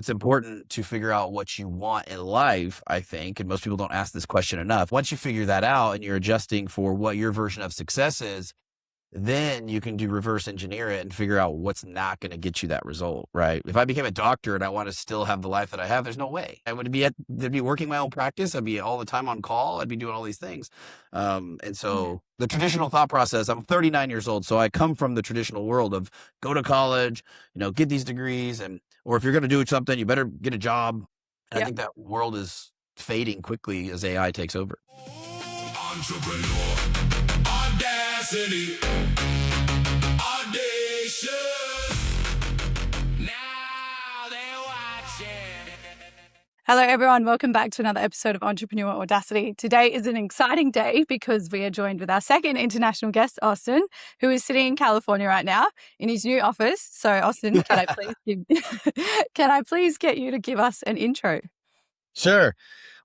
it's important to figure out what you want in life, I think. And most people don't ask this question enough. Once you figure that out and you're adjusting for what your version of success is, then you can do reverse engineer it and figure out what's not going to get you that result, right? If I became a doctor and I want to still have the life that I have, there's no way. I'd be working my own practice. I'd be all the time on call. I'd be doing all these things. And so the traditional thought process, I'm 39 years old. So I come from the traditional world of go to college, get these degrees, or if you're going to do something, you better get a job. And I think that world is fading quickly as AI takes over. Entrepreneur. Audacity. Audacious. Now they're watching. Hello, everyone. Welcome back to another episode of Entrepreneur Audacity. Today is an exciting day because we are joined with our second international guest, Austin, who is sitting in California right now in his new office. So, Austin, can I please get you to give us an intro? Sure.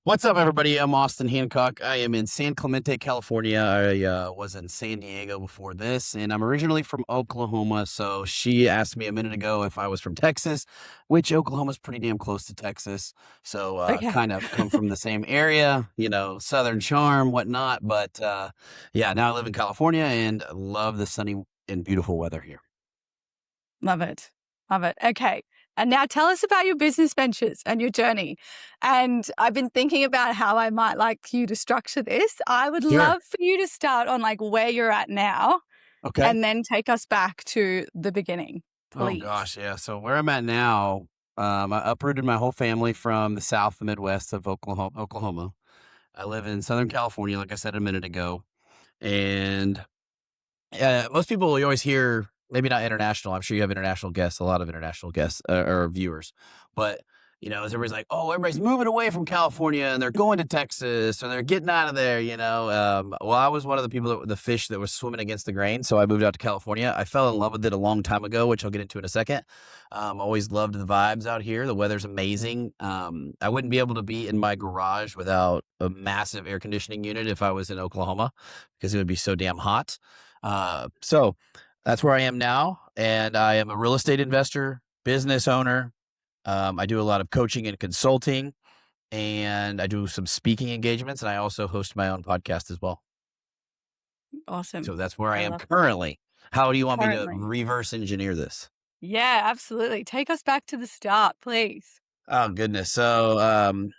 What's up, everybody? I'm Austin Hancock. I am in San Clemente, California. I was in San Diego before this, and I'm originally from Oklahoma. So she asked me a minute ago if I was from Texas, which Oklahoma's pretty damn close to Texas. So kind of come from the same area, Southern charm, whatnot. But now I live in California and love the sunny and beautiful weather here. Love it. Love it. Okay. And now tell us about your business ventures and your journey. And I've been thinking about how I might like you to structure this. I would love for you to start on like where you're at now. Okay. And then take us back to the beginning, please. Oh gosh, yeah. So where I'm at now, I uprooted my whole family from the South, the Midwest of Oklahoma. I live in Southern California, like I said a minute ago. And most people, you always hear, maybe not international. I'm sure you have international guests, a lot of international guests or viewers. But, as everybody's like, oh, everybody's moving away from California and they're going to Texas or they're getting out of there, Well, I was one of the people, the fish that was swimming against the grain. So I moved out to California. I fell in love with it a long time ago, which I'll get into in a second. Always loved the vibes out here. The weather's amazing. I wouldn't be able to be in my garage without a massive air conditioning unit if I was in Oklahoma because it would be so damn hot. So that's where I am now. And I am a real estate investor, business owner. I do a lot of coaching and consulting, and I do some speaking engagements, and I also host my own podcast as well. Awesome. So that's where I am currently. How do you want me to reverse engineer this? Yeah, absolutely. Take us back to the start, please. Oh, goodness. So,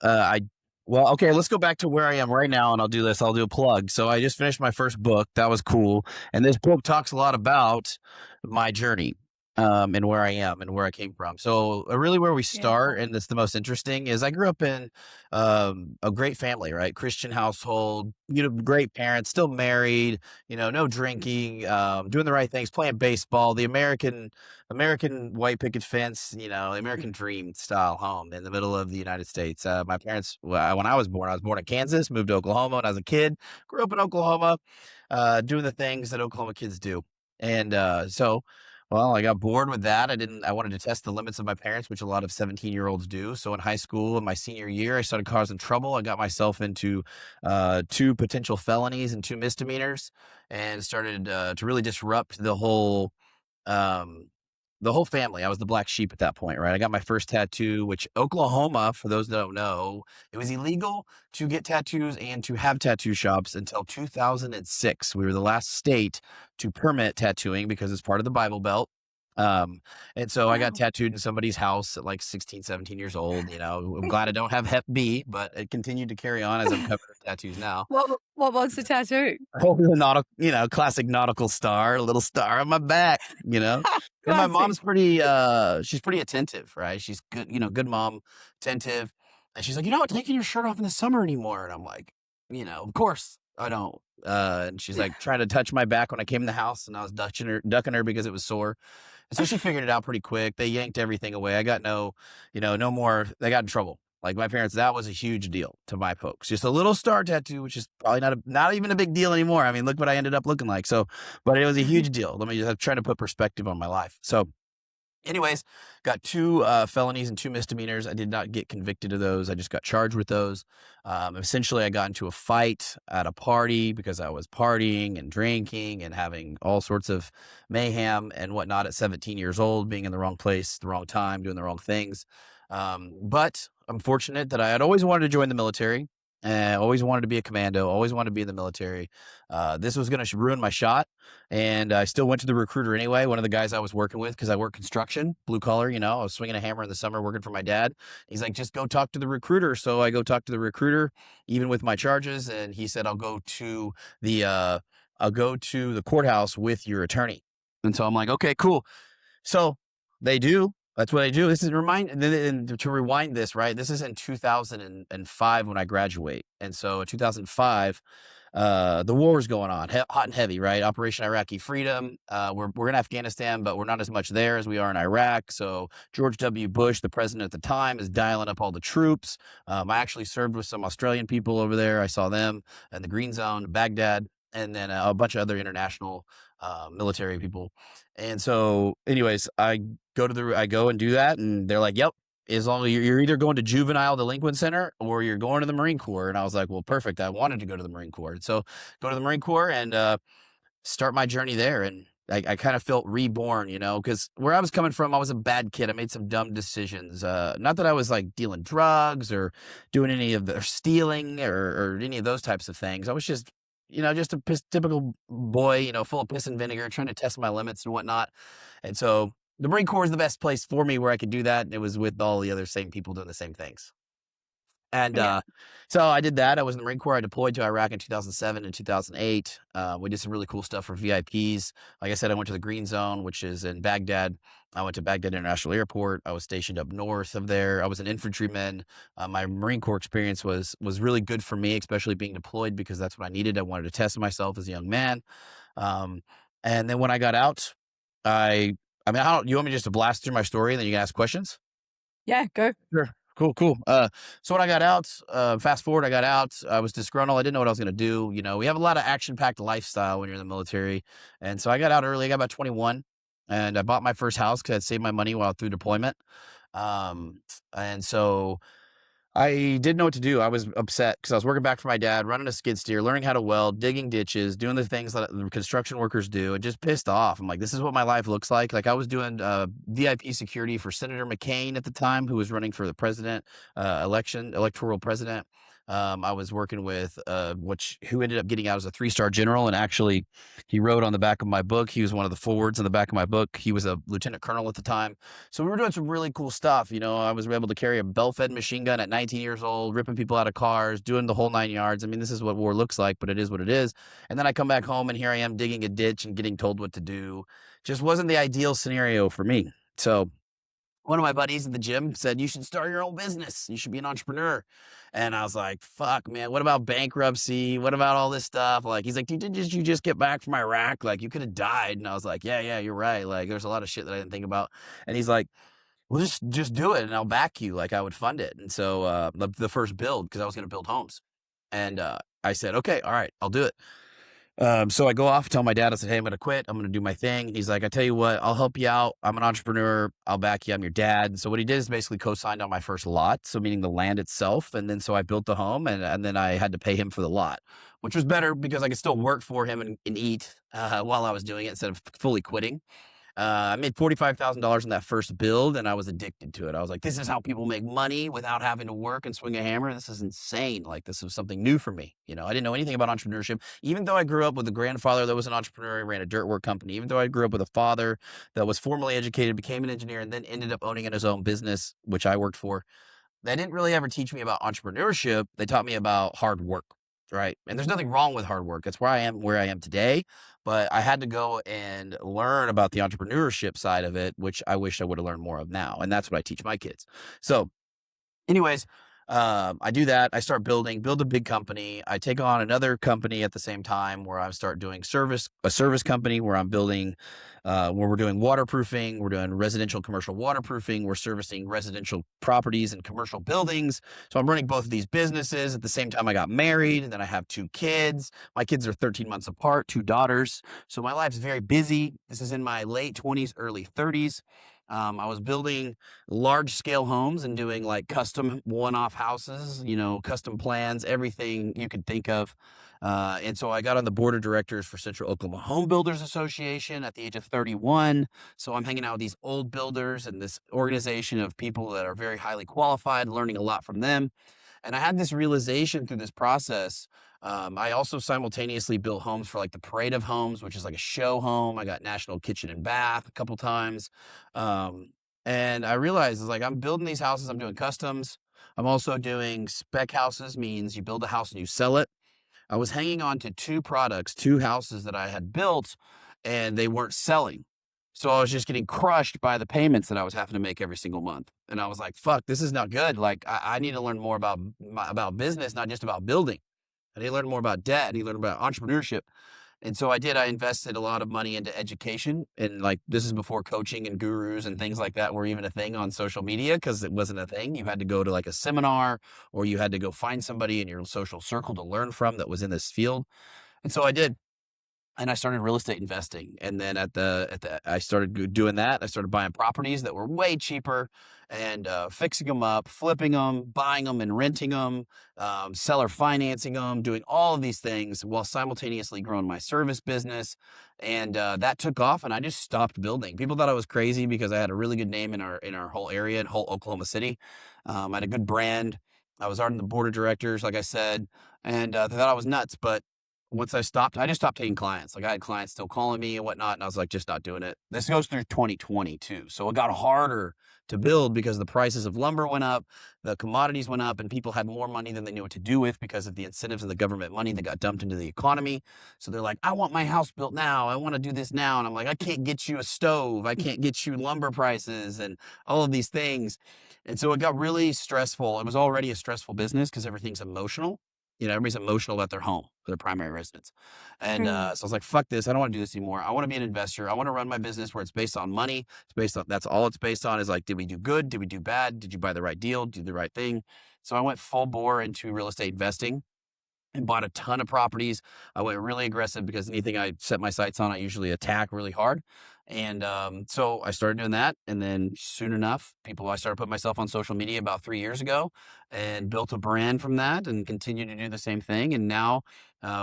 okay, let's go back to where I am right now, and I'll do this. I'll do a plug. So I just finished my first book. That was cool. And this book talks a lot about my journey. And where I am and where I came from. So really where we start, and it's the most interesting, is I grew up in a great family, right? Christian household, great parents, still married, no drinking, doing the right things, playing baseball, the American white picket fence, the American dream style home in the middle of the United States. My parents, when I was born in Kansas, moved to Oklahoma when I was a kid, grew up in Oklahoma, doing the things that Oklahoma kids do. And well, I got bored with that. I wanted to test the limits of my parents, which a lot of 17-year-olds do. So in high school, in my senior year, I started causing trouble. I got myself into 2 potential felonies and 2 misdemeanors and started to really disrupt the whole family. I was the black sheep at that point, right? I got my first tattoo, which Oklahoma, for those that don't know, it was illegal to get tattoos and to have tattoo shops until 2006. We were the last state to permit tattooing because it's part of the Bible Belt. And so I got tattooed in somebody's house at like 16, 17 years old. I'm glad I don't have Hep B, but it continued to carry on as I'm covered in tattoos now. What was the tattoo? Oh, the classic nautical star, a little star on my back, And my mom's she's pretty attentive, right? She's good, good mom, attentive. And she's like, you're not taking your shirt off in the summer anymore. And I'm like, of course I don't. And she's like trying to touch my back when I came in the house, and I was ducking her because it was sore. And so she figured it out pretty quick. They yanked everything away. I got no more. They got in trouble. Like my parents, that was a huge deal to my folks. Just a little star tattoo, which is probably not even a big deal anymore. I mean, look what I ended up looking like. So, but it was a huge deal. I'm trying to put perspective on my life. So Anyways, got two felonies and two misdemeanors. I did not get convicted of those. I just got charged with those. Essentially, I got into a fight at a party because I was partying and drinking and having all sorts of mayhem and whatnot at 17 years old, being in the wrong place, the wrong time, doing the wrong things. But I'm fortunate that I had always wanted to join the military. Always wanted to be a commando, always wanted to be in the military. This was going to ruin my shot. And I still went to the recruiter anyway. One of the guys I was working with, because I work construction, blue collar, I was swinging a hammer in the summer working for my dad. He's like, just go talk to the recruiter. So I go talk to the recruiter, even with my charges. And he said, I'll go to the courthouse with your attorney. And so I'm like, okay, cool. So they do. That's what I do. This is to rewind this, right? This is in 2005 when I graduate. And so in 2005, the war is going on, hot and heavy, right? Operation Iraqi Freedom. We're in Afghanistan, but we're not as much there as we are in Iraq. So George W. Bush, the president at the time, is dialing up all the troops. I actually served with some Australian people over there. I saw them in the Green Zone, Baghdad, and then a bunch of other international military people. And so, anyways, I go and do that, and they're like, "Yep." As long as you're either going to juvenile delinquent center or you're going to the Marine Corps. And I was like, well, perfect. I wanted to go to the Marine Corps. So go to the Marine Corps and start my journey there. And I kind of felt reborn, because where I was coming from, I was a bad kid. I made some dumb decisions. Not that I was like dealing drugs or doing or stealing or any of those types of things. I was just, just a typical boy, full of piss and vinegar, trying to test my limits and whatnot. And so the Marine Corps is the best place for me where I could do that. And it was with all the other same people doing the same things. And Yeah. so I did that. I was in the Marine Corps. I deployed to Iraq in 2007 and 2008. We did some really cool stuff for VIPs. Like I said, I went to the Green Zone, which is in Baghdad. I went to Baghdad International Airport. I was stationed up north of there. I was an infantryman. My Marine Corps experience was really good for me, especially being deployed, because that's what I needed. I wanted to test myself as a young man. And then when I got out, you want me just to blast through my story and then you can ask questions? Yeah, go. Sure. Cool. So when I got out, fast forward, I got out, I was disgruntled. I didn't know what I was going to do. We have a lot of action-packed lifestyle when you're in the military. And so I got out early. I got about 21 and I bought my first house because I'd saved my money while through deployment. And so I didn't know what to do. I was upset because I was working back for my dad, running a skid steer, learning how to weld, digging ditches, doing the things that the construction workers do. It just pissed off. I'm like, this is what my life looks like. Like I was doing VIP security for Senator McCain at the time, who was running for the president electoral president. I was working with who ended up getting out as a 3-star general, and actually he wrote on the back of my book. He was one of the forwards in the back of my book. He was a lieutenant colonel at the time. So we were doing some really cool stuff. I was able to carry a bell-fed machine gun at 19 years old, ripping people out of cars, doing the whole 9 yards. I mean, this is what war looks like, but it is what it is. And then I come back home and here I am digging a ditch and getting told what to do. Just wasn't the ideal scenario for me. So one of my buddies in the gym said, you should start your own business. You should be an entrepreneur. And I was like, fuck, man, what about bankruptcy? What about all this stuff? Like, he's like, did you just get back from Iraq? Like, you could have died. And I was like, yeah, you're right. Like, there's a lot of shit that I didn't think about. And he's like, well, just do it and I'll back you. Like, I would fund it. And so the first build, because I was going to build homes. And I said, okay, all right, I'll do it. So I go off, tell my dad, I said, hey, I'm going to quit. I'm going to do my thing. And he's like, I tell you what, I'll help you out. I'm an entrepreneur. I'll back you. I'm your dad. And so what he did is basically co-signed on my first lot. So meaning the land itself. And then, so I built the home and then I had to pay him for the lot, which was better because I could still work for him and eat while I was doing it instead of fully quitting. I made $45,000 in that first build and I was addicted to it. I was like, this is how people make money without having to work and swing a hammer. This is insane. Like, this was something new for me. I didn't know anything about entrepreneurship, even though I grew up with a grandfather that was an entrepreneur and ran a dirt work company, even though I grew up with a father that was formally educated, became an engineer, and then ended up owning his own business, which I worked for. They didn't really ever teach me about entrepreneurship. They taught me about hard work. Right. And there's nothing wrong with hard work. That's where I am today. But I had to go and learn about the entrepreneurship side of it, which I wish I would have learned more of now. And that's what I teach my kids. So anyways, I do that. I start build a big company. I take on another company at the same time where I start doing a service company where I'm building, where we're doing waterproofing. We're doing residential, commercial waterproofing. We're servicing residential properties and commercial buildings. So I'm running both of these businesses. At the same time, I got married and then I have 2 kids. My kids are 13 months apart, 2 daughters. So my life's very busy. This is in my late 20s, early 30s. I was building large scale homes and doing like custom one-off houses, custom plans, everything you could think of. And so I got on the board of directors for Central Oklahoma Home Builders Association at the age of 31. So I'm hanging out with these old builders and this organization of people that are very highly qualified, learning a lot from them. And I had this realization through this process. I also simultaneously built homes for like the Parade of Homes, which is like a show home. I got National Kitchen and Bath a couple times. Um, and I realized it's like I'm building these houses, I'm doing customs. I'm also doing spec houses, means you build a house and you sell it. I was hanging on to two products, two houses that I had built, and they weren't selling. So I was just getting crushed by the payments that I was having to make every single month. And I was like, fuck, this is not good. Like I need to learn more about business, not just about building. I need to learn more about debt. I need to learn about entrepreneurship. And so I did. I invested a lot of money into education. And like, this is before coaching and gurus and things like that were even a thing on social media, because it wasn't a thing. You had to go to like a seminar, or you had to go find somebody in your social circle to learn from that was in this field. And so I did. And I started real estate investing. And then I started doing that. I started buying properties that were way cheaper and fixing them up, flipping them, buying them and renting them, seller financing them, doing all of these things while simultaneously growing my service business. And that took off, and I just stopped building. People thought I was crazy because I had a really good name in our whole area, in whole Oklahoma City. I had a good brand. I was on the board of directors, like I said, and they thought I was nuts. But once I just stopped taking clients. Like I had clients still calling me and whatnot, and I was like, just not doing it. This goes through 2020 too. So it got harder to build because the prices of lumber went up, the commodities went up, and people had more money than they knew what to do with because of the incentives of the government money that got dumped into the economy. So they're like, I want my house built now. I want to do this now. And I'm like, I can't get you a stove. I can't get you lumber prices and all of these things. And so it got really stressful. It was already a stressful business because everything's emotional. Everybody's emotional about their home, their primary residence. And Mm. so I was like, fuck this. I don't want to do this anymore. I want to be an investor. I want to run my business where it's based on money. That's all it's based on, is like, did we do good? Did we do bad? Did you buy the right deal? Do the right thing? So I went full bore into real estate investing and bought a ton of properties. I went really aggressive because anything I set my sights on, I usually attack really hard. And so I started doing that. And then soon enough, I started putting myself on social media about 3 years ago and built a brand from that and continue to do the same thing. And now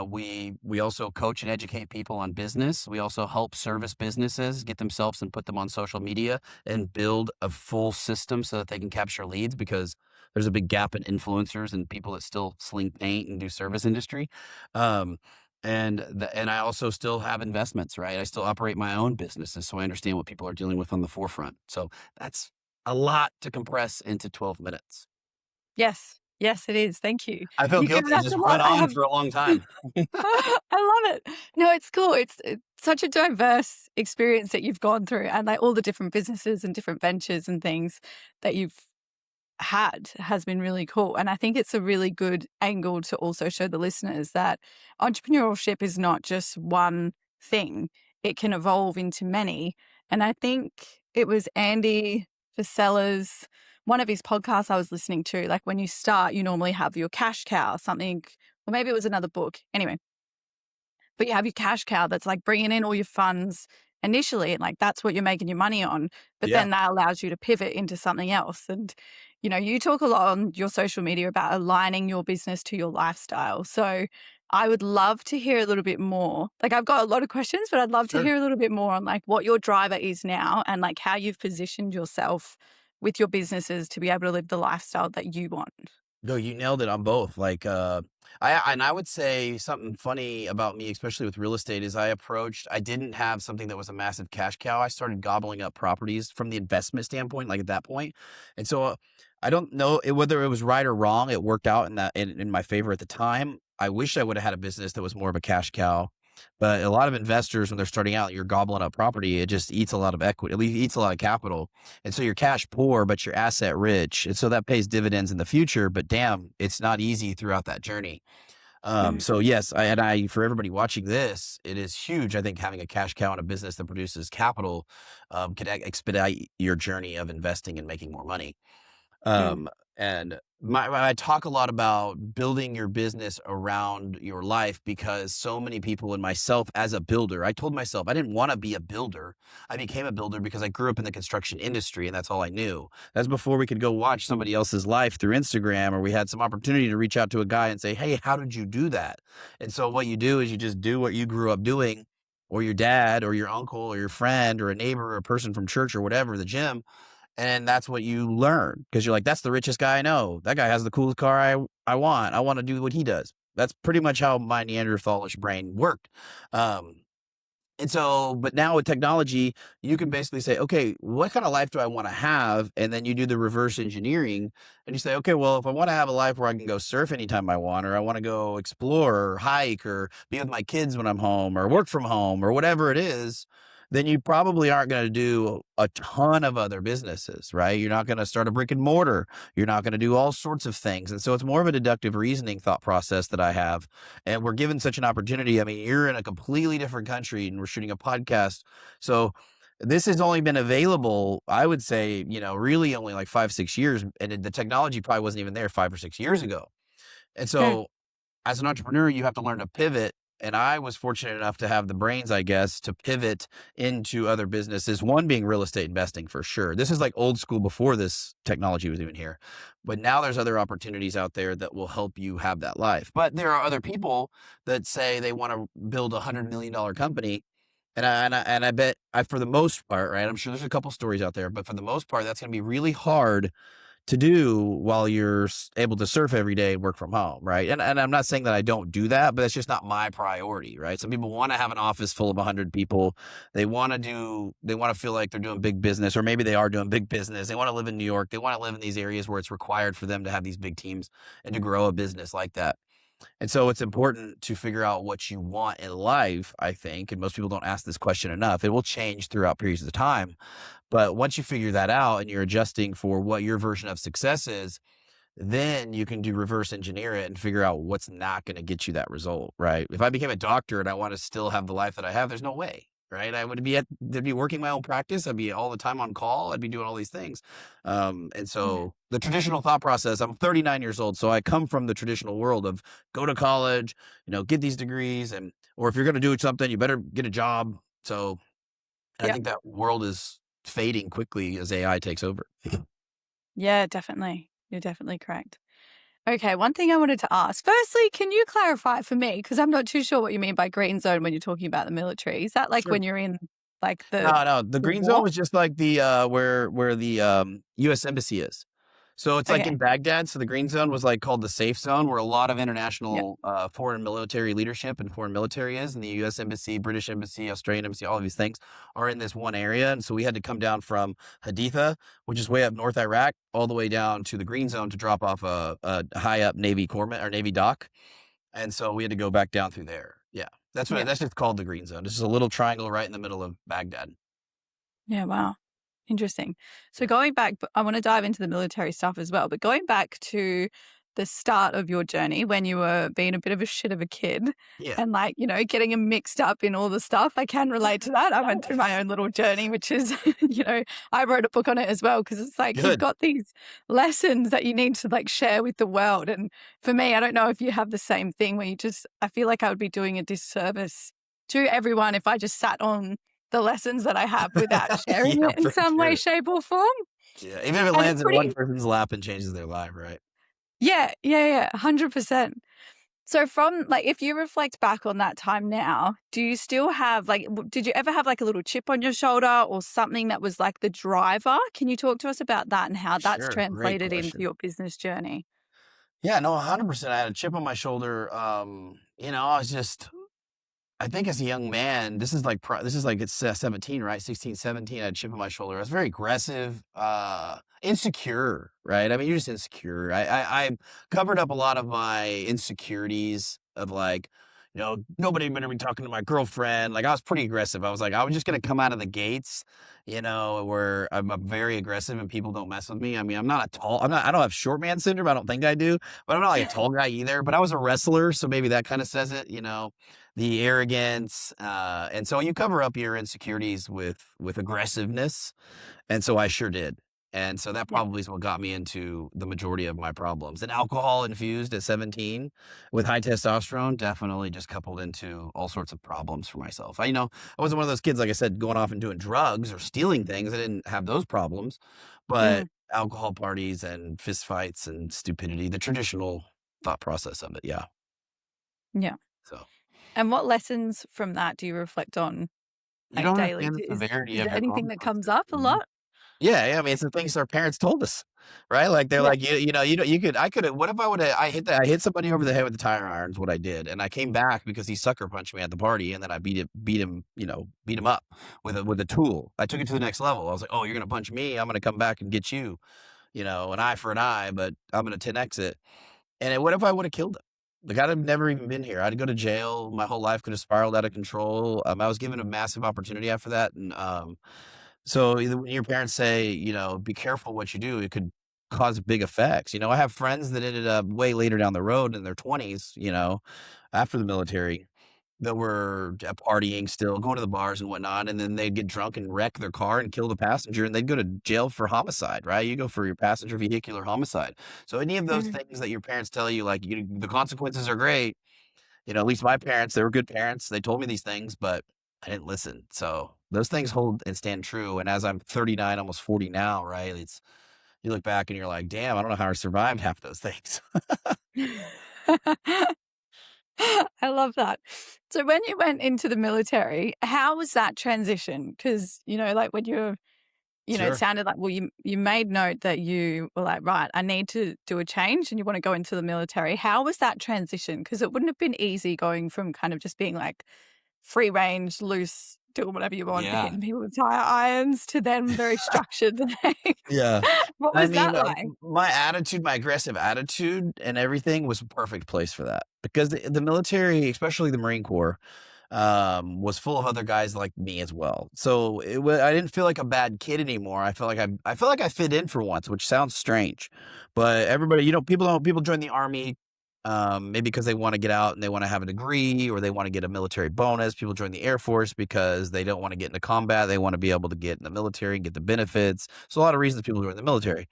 we also coach and educate people on business. We also help service businesses get themselves and put them on social media and build a full system so that they can capture leads, because there's a big gap in influencers and people that still sling paint and do service industry. Um, and I also still have investments, right? I still operate my own businesses, so I understand what people are dealing with on the forefront. So that's a lot to compress into 12 minutes. Yes. Yes, it is. Thank you. I feel You given guilty. I us a just lot. went I on have for a long time. I love it. No, it's cool. It's such a diverse experience that you've gone through, and like all the different businesses and different ventures and things that you've had has been really cool. And I think it's a really good angle to also show the listeners that entrepreneurship is not just one thing. It can evolve into many. And I think it was Andy Verzeletti, one of his podcasts I was listening to, like when you start, you normally have your cash cow, something, or maybe it was another book. Anyway, but you have your cash cow that's like bringing in all your funds initially, and like that's what you're making your money on. But Yeah, then that allows you to pivot into something else. And you talk a lot on your social media about aligning your business to your lifestyle. So I would love to hear a little bit more. Like I've got a lot of questions, but I'd love to sure. hear a little bit more on like what your driver is now and like how you've positioned yourself with your businesses to be able to live the lifestyle that you want. No, you nailed it on both. Like, I would say something funny about me, especially with real estate, is I didn't have something that was a massive cash cow. I started gobbling up properties from the investment standpoint, like at that point. And so I don't know whether it was right or wrong. It worked out in my favor at the time. I wish I would have had a business that was more of a cash cow. But a lot of investors, when they're starting out, you're gobbling up property. It just eats a lot of equity. It eats a lot of capital. And so you're cash poor, but you're asset rich. And so that pays dividends in the future. But damn, it's not easy throughout that journey. Mm. So yes, I for everybody watching this, it is huge. I think having a cash cow in a business that produces capital can expedite your journey of investing and making more money. Mm. And I talk a lot about building your business around your life because so many people and myself as a builder, I told myself I didn't want to be a builder. I became a builder because I grew up in the construction industry and that's all I knew. That's before we could go watch somebody else's life through Instagram or we had some opportunity to reach out to a guy and say, "Hey, how did you do that?" And so what you do is you just do what you grew up doing or your dad or your uncle or your friend or a neighbor or a person from church or whatever, the gym, and that's what you learn because you're like, that's the richest guy I know. That guy has the coolest car I want. I want to do what he does. That's pretty much how my Neanderthalish brain worked. Um, and so, but now with technology, you can basically say, okay, what kind of life do I want to have? And then you do the reverse engineering and you say, okay, well, if I want to have a life where I can go surf anytime I want, or I want to go explore or hike or be with my kids when I'm home or work from home or whatever it is, then you probably aren't going to do a ton of other businesses, right? You're not going to start a brick and mortar. You're not going to do all sorts of things. And so it's more of a deductive reasoning thought process that I have, and we're given such an opportunity. I mean, you're in a completely different country and we're shooting a podcast. So this has only been available, I would say, really only like 5, 6 years. And the technology probably wasn't even there 5 or 6 years ago. And Mm. so as an entrepreneur, you have to learn to pivot. And I was fortunate enough to have the brains, I guess, to pivot into other businesses. One being real estate investing for sure. This is like old school before this technology was even here. But now there's other opportunities out there that will help you have that life. But there are other people that say they want to build $100 million company. And I bet for the most part, right? I'm sure there's a couple stories out there, but for the most part, that's going to be really hard to do while you're able to surf every day and work from home, right? And I'm not saying that I don't do that, but it's just not my priority, right? Some people want to have an office full of 100 people. They want to feel like they're doing big business, or maybe they are doing big business. They want to live in New York. They want to live in these areas where it's required for them to have these big teams and to grow a business like that. And so it's important to figure out what you want in life, I think. And most people don't ask this question enough. It will change throughout periods of time. But once you figure that out and you're adjusting for what your version of success is, then you can do reverse engineer it and figure out what's not going to get you that result, right? If I became a doctor and I want to still have the life that I have, there's no way, right? I'd be working my own practice. I'd be all the time on call. I'd be doing all these things. And Yeah. so the traditional thought process, I'm 39 years old. So I come from the traditional world of go to college, get these degrees, or if you're going to do something, you better get a job. So I Yeah. think that world is fading quickly as AI takes over. Yeah, definitely. You're definitely correct. Okay, one thing I wanted to ask. Firstly, can you clarify for me? Because I'm not too sure what you mean by green zone when you're talking about the military. Is that like Sure. when you're in like No, the no, the green war? zone was just like the, where the, US embassy is. So it's like Okay. in Baghdad. So the green zone was like called the safe zone where a lot of Yeah. international, foreign military leadership and foreign military is. And the US embassy, British embassy, Australian embassy, all of these things are in this one area. And so we had to come down from Haditha, which is way up north Iraq, all the way down to the green zone to drop off a high up Navy corpsman or Navy dock. And so we had to go back down through there. Yeah. Yeah. That's just called the green zone. It's just a little triangle right in the middle of Baghdad. Yeah. Wow. Interesting. So going back, but I want to dive into the military stuff as well, but going back to the start of your journey when you were being a bit of a shit of a kid Yeah. and like, getting mixed up in all the stuff, I can relate to that. I went through my own little journey, which is, I wrote a book on it as well because it's like you've Good. got these lessons that you need to like share with the world. And for me, I don't know if you have the same thing where I feel like I would be doing a disservice to everyone if I just sat on the lessons that I have without sharing Yeah, it in for some way, sure. shape, or form. Yeah, even if it And it's lands in one pretty, person's lap and changes their life, right? yeah, yeah, yeah, 100%. So from like, if you reflect back on that time now, do you still have like, did you ever have like a little chip on your shoulder or something that was like the driver? Can you talk to us about that and how that's Sure, great translated into question. your business journey? Yeah, no, 100%. I had a chip on my shoulder. I was just I think as a young man, this is like it's 17, right? 16, 17, I had a chip on my shoulder. I was very aggressive, insecure, right? I mean, you're just insecure. I covered up a lot of my insecurities of like, nobody better be talking to my girlfriend. Like I was pretty aggressive. I was just gonna come out of the gates, where I'm very aggressive and people don't mess with me. I mean, I don't have short man syndrome. I don't think I do, but I'm not like a tall guy either. But I was a wrestler, so maybe that kind of says it. The arrogance, and so you cover up your insecurities with aggressiveness, and so I sure did. And so that Yeah. probably is what got me into the majority of my problems. And alcohol infused at 17 with high testosterone definitely just coupled into all sorts of problems for myself. I wasn't one of those kids, like I said, going off and doing drugs or stealing things. I didn't have those problems, but Mm, alcohol parties and fist fights and stupidity, the traditional thought process of it. Yeah. yeah. So And what lessons from that do you reflect on, you like, don't daily? understand the severity Is of there your anything that comes consequences. up a lot? Yeah, yeah, I mean, it's the things our parents told us, right? Like, they're Yeah. like, you could I coulda what if I hit somebody over the head with a tire iron is what I did, and I came back because he sucker punched me at the party, and then I beat him up with a tool. I took it to the next level. I was like, "Oh, you're gonna punch me, I'm gonna come back and get you, an eye for an eye, but I'm gonna 10X it." What if I woulda killed him? Like, I'd have never even been here. I'd go to jail, my whole life could have spiraled out of control. I was given a massive opportunity after that, and, so either when your parents say, "Be careful what you do, it could cause big effects." I have friends that ended up way later down the road in their 20s, after the military, that were partying still, going to the bars and whatnot, and then they'd get drunk and wreck their car and kill the passenger, and they'd go to jail for homicide, right? You go for your passenger vehicular homicide. So any of those Mhm. things that your parents tell you, like, the consequences are great, at least my parents, they were good parents. They told me these things, but I didn't listen. So those things hold and stand true. And as I'm 39, almost 40 now, right? You look back and you're like, damn, I don't know how I survived half those things. I love that. So when you went into the military, how was that transition? Because, like when you're, it Sure. sounded like, well, you made note that you were like, right, I need to do a change and you want to go into the military. How was that transition? Because it wouldn't have been easy going from kind of just being like free range, loose, doing whatever you want, Yeah. hitting people with tire irons to then very structured. Yeah. What I was mean, that like? my attitude, my aggressive attitude and everything was a perfect place for that because the military, especially the Marine Corps, was full of other guys like me as well. So I didn't feel like a bad kid anymore. I felt like I fit in for once, which sounds strange, but everybody, people join the army, maybe because they want to get out and they want to have a degree or they want to get a military bonus. People join the Air Force because they don't want to get into combat. They want to be able to get in the military and get the benefits. So a lot of reasons people join the military,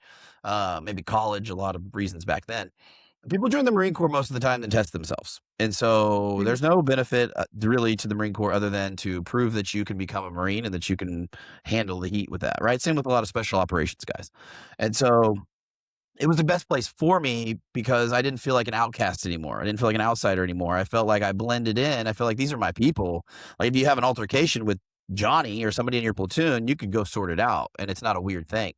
maybe college, a lot of reasons back then. People join the Marine Corps most of the time to test themselves. And so Mm, there's no benefit really to the Marine Corps other than to prove that you can become a Marine and that you can handle the heat with that, right? Same with a lot of special operations guys. And so it was the best place for me because I didn't feel like an outcast anymore. I didn't feel like an outsider anymore. I felt like I blended in. I felt like these are my people. Like if you have an altercation with Johnny or somebody in your platoon, you could go sort it out and it's not a weird thing.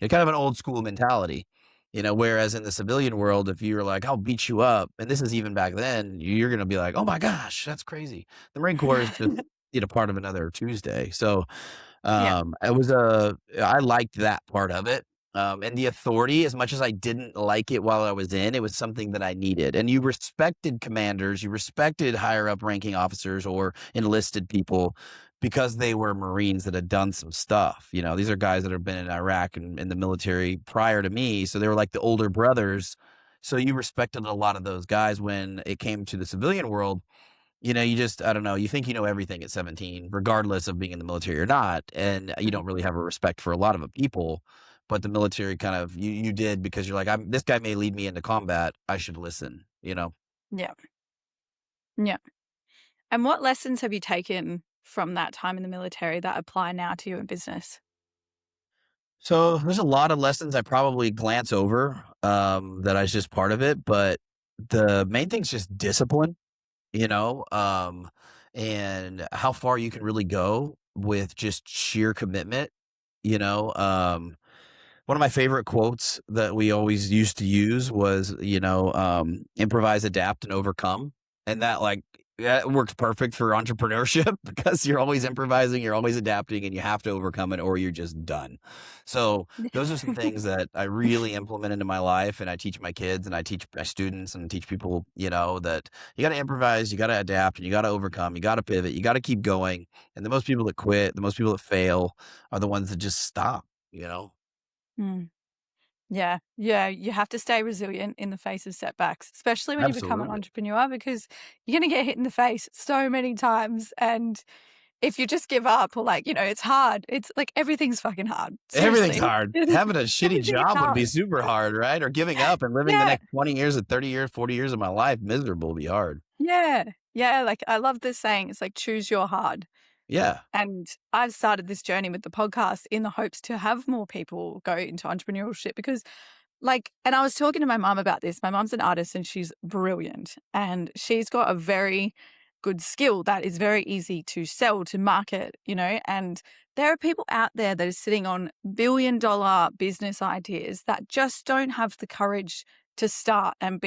Kind of an old school mentality. Whereas in the civilian world, if you're like, I'll beat you up, and this is even back then, you're gonna be like, oh my gosh, that's crazy. The Marine Corps is just part of another Tuesday. So yeah. I liked that part of it. And the authority, as much as I didn't like it while I was in, it was something that I needed. And you respected commanders, you respected higher up ranking officers or enlisted people because they were Marines that had done some stuff. These are guys that have been in Iraq and in the military prior to me. So they were like the older brothers. So you respected a lot of those guys when it came to the civilian world. You just, I don't know, you think you know everything at 17, regardless of being in the military or not. And you Mhm. don't really have a respect for a lot of the people. But the military kind of, you did because you're like, this guy may lead me into combat. I should listen. Yeah. Yeah. And what lessons have you taken from that time in the military that apply now to you in business? So there's a lot of lessons I probably glance over that I was just part of it. But the main thing's just discipline, you know, um, and how far you can really go with just sheer commitment, you know. One of my favorite quotes that we always used to use was, improvise, adapt, and overcome. And that works perfect for entrepreneurship because you're always improvising, you're always adapting, and you have to overcome it or you're just done. So those are some things that I really implement into my life and I teach my kids and I teach my students and teach people, that you got to improvise, you got to adapt, and you got to overcome, you got to pivot, you got to keep going. And the most people that quit, the most people that fail are the ones that just stop. Mm. Yeah, yeah, you have to stay resilient in the face of setbacks, especially when you become an Absolutely. entrepreneur because you're gonna get hit in the face so many times and if you just give up or like, it's hard. It's like everything's fucking hard. Everything's Seriously. hard. Having a shitty Everything is job would be hard. super hard, right? Or giving up and living the Yeah. next 20 years or 30 years, 40 years of my life miserable would be hard. Yeah. Yeah. Like I love this saying. It's like choose your hard. Yeah. And I've started this journey with the podcast in the hopes to have more people go into entrepreneurship because and I was talking to my mom about this. My mom's an artist and she's brilliant and she's got a very good skill that is very easy to sell, to market, and there are people out there that are sitting on billion-dollar business ideas that just don't have the courage to start and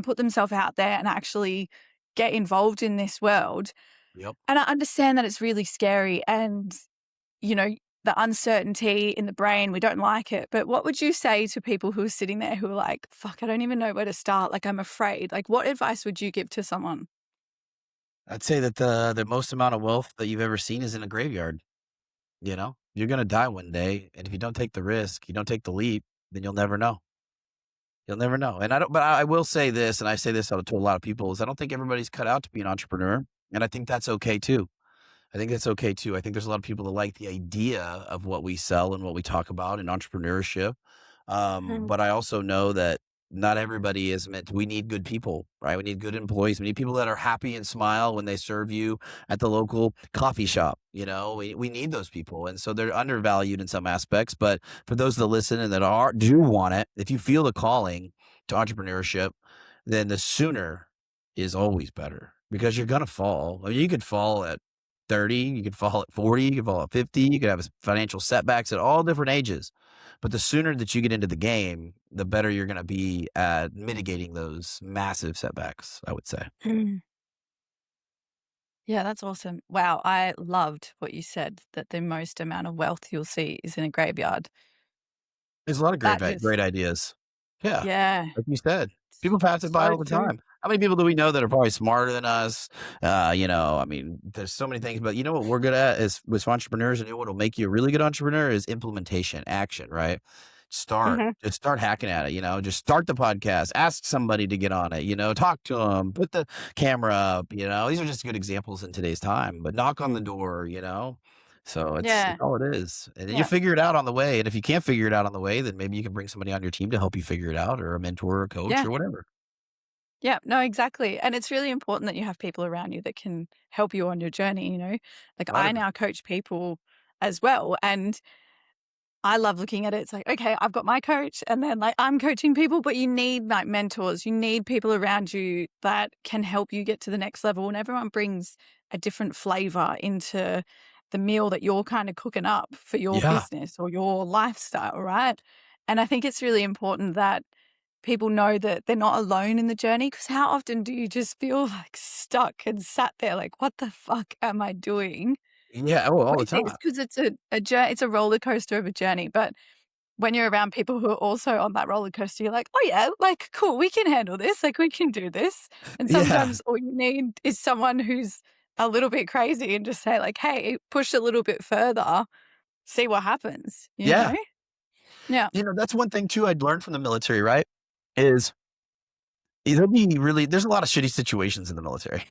put themselves out there and actually get involved in this world. Yep. And I understand that it's really scary and, the uncertainty in the brain, we don't like it. But what would you say to people who are sitting there who are like, fuck, I don't even know where to start. Like, I'm afraid. Like, what advice would you give to someone? I'd say that the most amount of wealth that you've ever seen is in a graveyard. You're going to die one day. And if you don't take the risk, you don't take the leap, then you'll never know. You'll never know. And but I will say this, and I say this to a lot of people, is I don't think everybody's cut out to be an entrepreneur. And I think that's okay too. I think that's okay too. I think there's a lot of people that like the idea of what we sell and what we talk about in entrepreneurship. Mhm. But I also know that not everybody is meant we need good people, right? We need good employees. We need people that are happy and smile when they serve you at the local coffee shop. We need those people. And so they're undervalued in some aspects. But for those that listen and that do want it, if you feel the calling to entrepreneurship, then the sooner is always better because you're going to fall. I mean, you could fall at 30, you could fall at 40, you could fall at 50, you could have financial setbacks at all different ages. But the sooner that you get into the game, the better you're going to be at mitigating those massive setbacks, I would say. Mm. Yeah, that's awesome. Wow. I loved what you said that the most amount of wealth you'll see is in a graveyard. There's a lot of That just, great ideas. Yeah, yeah, like you said, people pass it by so all the true. time. How many people do we know that are probably smarter than us? I mean, there's so many things, but you know what we're good at is with entrepreneurs, and what will make you a really good entrepreneur is implementation, action, right? Hmm. Just start hacking at it, just start the podcast, ask somebody to get on it, talk to them, put the camera up, these are just good examples in today's time, but knock on the door, so it's Yeah. all it is. And then you Yeah. figure it out on the way. And if you can't figure it out on the way, then maybe you can bring somebody on your team to help you figure it out, or a mentor or a coach Yeah. or whatever. Yeah, no, exactly. And it's really important that you have people around you that can help you on your journey. Like I 100%. now coach people as well. And I love looking at it. It's like, okay, I've got my coach and then like I'm coaching people, but you need like mentors. You need people around you that can help you get to the next level. And everyone brings a different flavor into the meal that you're kind of cooking up for your Yeah. business or your lifestyle, right? And I think it's really important that people know that they're not alone in the journey because how often do you just feel like stuck and sat there like, what the fuck am I doing? Yeah. Oh, all What do the you think? It's time. because it's a roller coaster of a journey, but when you're around people who are also on that roller coaster, you're like, "Oh, yeah, like, cool, we can handle this, like, we can do this." And Yeah. sometimes all you need is someone who's a little bit crazy and just say like, "Hey, push a little bit further, see what happens," you know? Yeah. Yeah. That's one thing too I'd learned from the military, right? Is there's a lot of shitty situations in the military.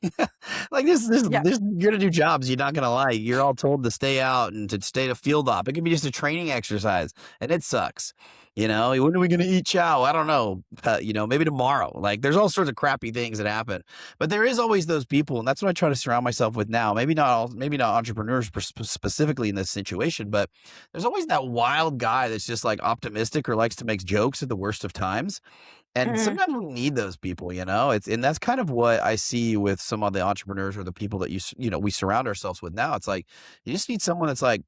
Like Yeah. you're gonna do jobs you're not gonna like. You're all told to stay out and to stay to field op. It could be just a training exercise, and it sucks. When are we gonna eat chow? I don't know. Maybe tomorrow. Like there's all sorts of crappy things that happen, but there is always those people, and that's what I try to surround myself with now. Maybe not entrepreneurs specifically in this situation, but there's always that wild guy that's just like optimistic or likes to make jokes at the worst of times. And Mhm. sometimes we need those people, and that's kind of what I see with some of the entrepreneurs or the people that we surround ourselves with now. It's like, you just need someone that's like,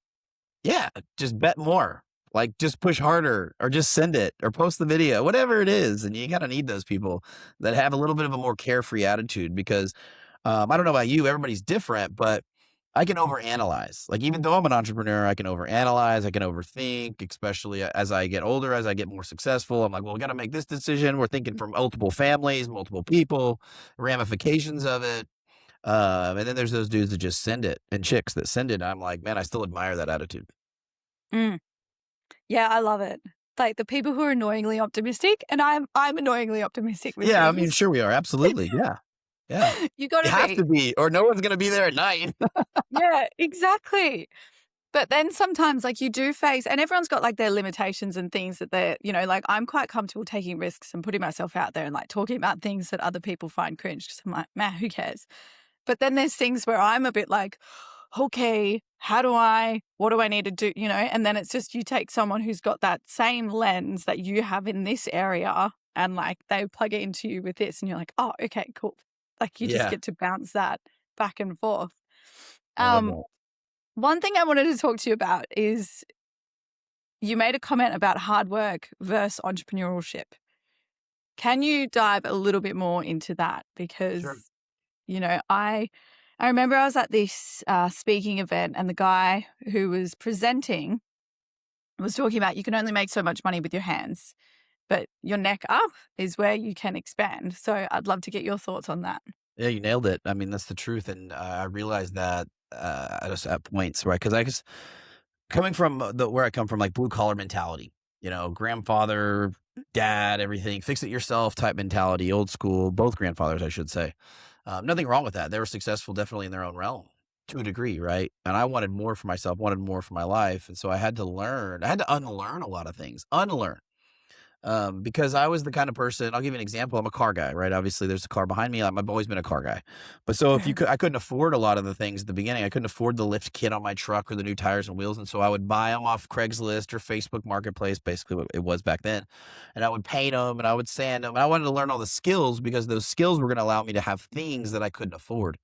yeah, just bet more, like just push harder or just send it or post the video, whatever it is. And you got to need those people that have a little bit of a more carefree attitude because I don't know about you, everybody's different, but I can overanalyze. Like, even though I'm an entrepreneur, I can overanalyze, I can overthink, especially as I get older, as I get more successful. I'm like, well, we got to make this decision. We're thinking from multiple families, multiple people, ramifications of it. And then there's those dudes that just send it and chicks that send it. I'm like, man, I still admire that attitude. Mm. Yeah, I love it. Like the people who are annoyingly optimistic, and I'm annoyingly optimistic with Yeah, I mean, things. sure we are. Absolutely. Yeah. Yeah. You got You to have be. to be, or no one's gonna be there at night. Yeah, exactly. But then sometimes, like, you do face, and everyone's got like their limitations and things that they're, like, I'm quite comfortable taking risks and putting myself out there and like talking about things that other people find cringe because I'm like, man, who cares? But then there's things where I'm a bit like, okay, what do I need to do? And then it's just you take someone who's got that same lens that you have in this area and like they plug it into you with this and you're like, oh, okay, cool. Like you just Yeah, get to bounce that back and forth. I love Um, that. One thing I wanted to talk to you about is you made a comment about hard work versus entrepreneurship. Can you dive a little bit more into that? Sure. Because, I remember I was at this speaking event and the guy who was presenting was talking about you can only make so much money with your hands, but your neck up is where you can expand. So I'd love to get your thoughts on that. Yeah, you nailed it. I mean, that's the truth, and I realized that at points, right? Because I guess coming from the where I come from, like blue collar mentality, grandfather, dad, everything, fix it yourself type mentality, old school. Both grandfathers, I should say. Nothing wrong with that. They were successful, definitely in their own realm to a degree, right? And I wanted more for myself, wanted more for my life, and so I had to learn. I had to unlearn a lot of things, unlearn. Because I was the kind of person. I'll give you an example. I'm a car guy, right? Obviously, there's a car behind me. I've always been a car guy. But so if you could, I couldn't afford a lot of the things at the beginning. I couldn't afford the lift kit on my truck or the new tires and wheels, and so I would buy them off Craigslist or Facebook Marketplace, basically what it was back then. And I would paint them and I would sand them. And I wanted to learn all the skills because those skills were going to allow me to have things that I couldn't afford.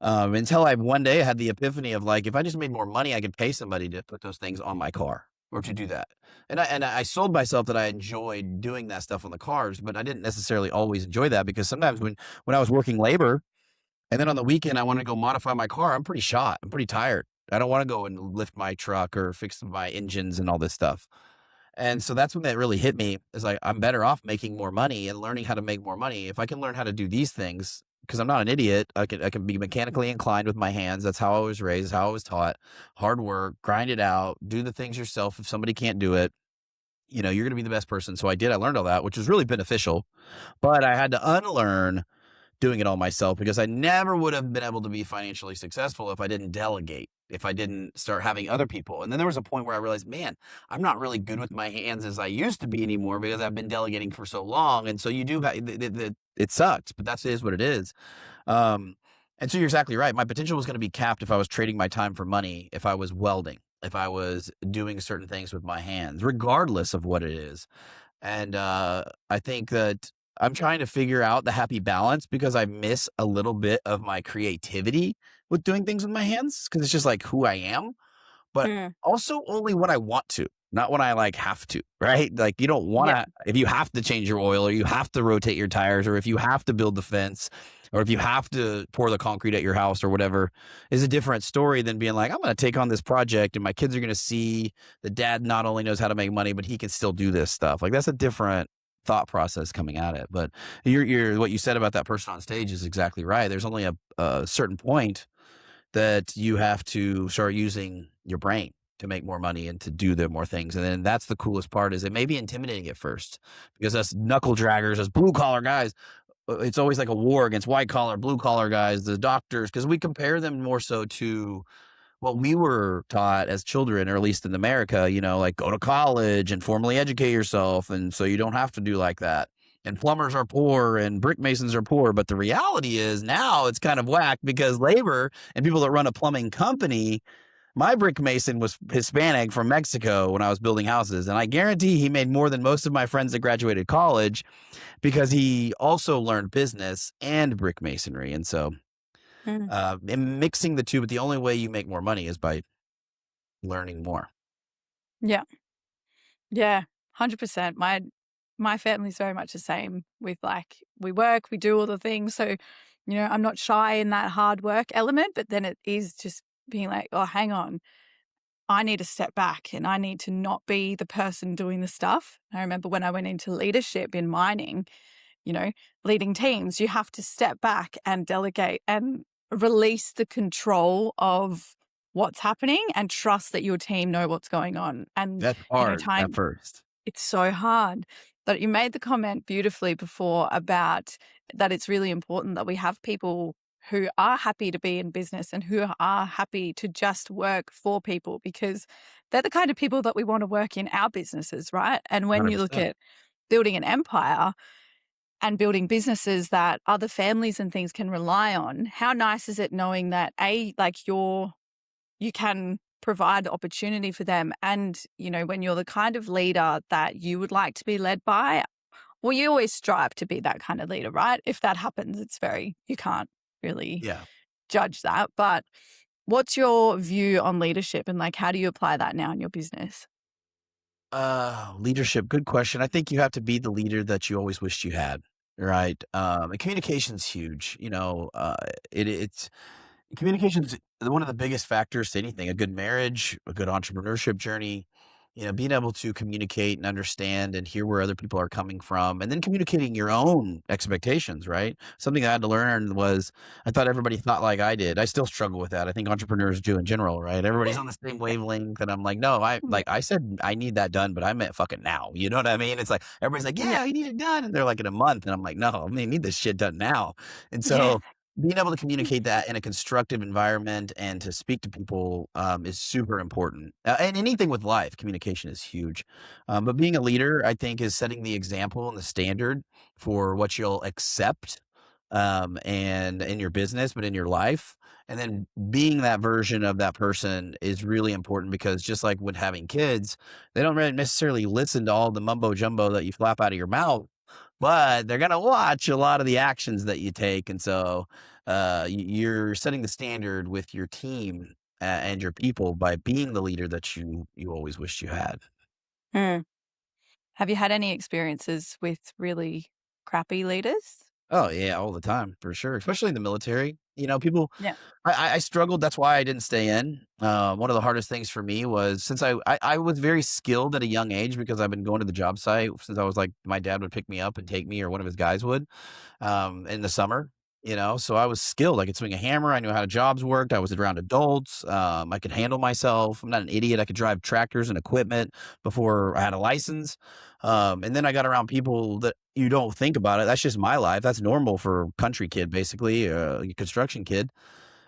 Until I one day had the epiphany of like, if I just made more money, I could pay somebody to put those things on my car or to do that. And I sold myself that I enjoyed doing that stuff on the cars, but I didn't necessarily always enjoy that because sometimes when I was working labor and then on the weekend I want to go modify my car, I'm pretty shot. I'm pretty tired. I don't want to go and lift my truck or fix my engines and all this stuff. And so that's when that really hit me is like, I'm better off making more money and learning how to make more money. If I can learn how to do these things, because I'm not an idiot, I can be mechanically inclined with my hands. That's how I was raised, how I was taught. Hard work, grind it out, do the things yourself. If somebody can't do it, you're going to be the best person. So I did. I learned all that, which was really beneficial. But I had to unlearn doing it all myself because I never would have been able to be financially successful if I didn't delegate, if I didn't start having other people. And then there was a point where I realized, man, I'm not really good with my hands as I used to be anymore because I've been delegating for so long. And so you do, it sucks, but that is what it is. And so you're exactly right. My potential was going to be capped if I was trading my time for money, if I was welding, if I was doing certain things with my hands, regardless of what it is. And I think that I'm trying to figure out the happy balance because I miss a little bit of my creativity with doing things with my hands because it's just like who I am, but Mm, also only when I want to, not when I like have to, right? Like you don't want yeah. to, if you have to change your oil or you have to rotate your tires or if you have to build the fence or if you have to pour the concrete at your house or whatever is a different story than being like, I'm going to take on this project and my kids are going to see that dad not only knows how to make money, but he can still do this stuff. Like that's a different thought process coming at it. But you're what you said about that person on stage is exactly right. There's only a certain point that you have to start using your brain to make more money and to do the more things. And then that's the coolest part is it may be intimidating at first because us knuckle draggers, as blue collar guys, it's always like a war against white collar, blue collar guys, the doctors, because we compare them more so to what we were taught as children, or at least in America, like go to college and formally educate yourself. And so you don't have to do like that. And plumbers are poor and brick masons are poor. But the reality is now it's kind of whack because labor and people that run a plumbing company, my brick mason was Hispanic from Mexico when I was building houses. And I guarantee he made more than most of my friends that graduated college because he also learned business and brick masonry. And so Mm, and mixing the two, but the only way you make more money is by learning more. yeah. Yeah. 100%. My family's very much the same with like we work, we do all the things. So, I'm not shy in that hard work element, but then it is just being like, oh, hang on. I need to step back and I need to not be the person doing the stuff. I remember when I went into leadership in mining, you know, leading teams, you have to step back and delegate and release the control of what's happening and trust that your team know what's going on. And, That's hard at time, first. it's so hard. that you made the comment beautifully before about that it's really important that we have people who are happy to be in business and who are happy to just work for people, because they're the kind of people that we want to work in our businesses, right? And when you look 100%. at building an empire and building businesses that other families and things can rely on, how nice is it knowing that you can provide opportunity for them, and when you're the kind of leader that you would like to be led by, well, you always strive to be that kind of leader, right? If that happens, you can't really Yeah. judge that. But what's your view on leadership, and how do you apply that now in your business? Leadership, good question. I think you have to be the leader that you always wished you had, right? And communication's huge. It's communication's one of the biggest factors to anything. A good marriage, a good entrepreneurship journey, being able to communicate and understand and hear where other people are coming from, and then communicating your own expectations, right? Something I had to learn was I thought everybody thought like I did. I still struggle with that. I think entrepreneurs do in general, right? Everybody's on the same wavelength, and I'm like, no, Yeah. I said I need that done, but I meant fucking now. You know what I mean? It's like everybody's like, Yeah. yeah, you need it done, and they're like in a month, and I'm like, no, I need this shit done now. And Yeah. so being able to communicate that in a constructive environment and to speak to people is super important. And anything with life, communication is huge. But being a leader, I think, is setting the example and the standard for what you'll accept and in your business, but in your life. And then being that version of that person is really important, because just like when having kids, they don't really necessarily listen to all the mumbo jumbo that you flap out of your mouth, but they're going to watch a lot of the actions that you take. And so you're setting the standard with your team and your people by being the leader that you always wished you had. Mm. Have you had any experiences with really crappy leaders? Oh yeah, all the time for sure, especially in the military. People. Yeah. I struggled. That's why I didn't stay in. One of the hardest things for me was since I was very skilled at a young age, because I've been going to the job site since I was like my dad would pick me up and take me, or one of his guys would in the summer. So I was skilled. I could swing a hammer. I knew how jobs worked. I was around adults. I could handle myself. I'm not an idiot. I could drive tractors and equipment before I had a license. And then I got around people that you don't think about it. That's just my life. That's normal for a country kid, basically, a construction kid.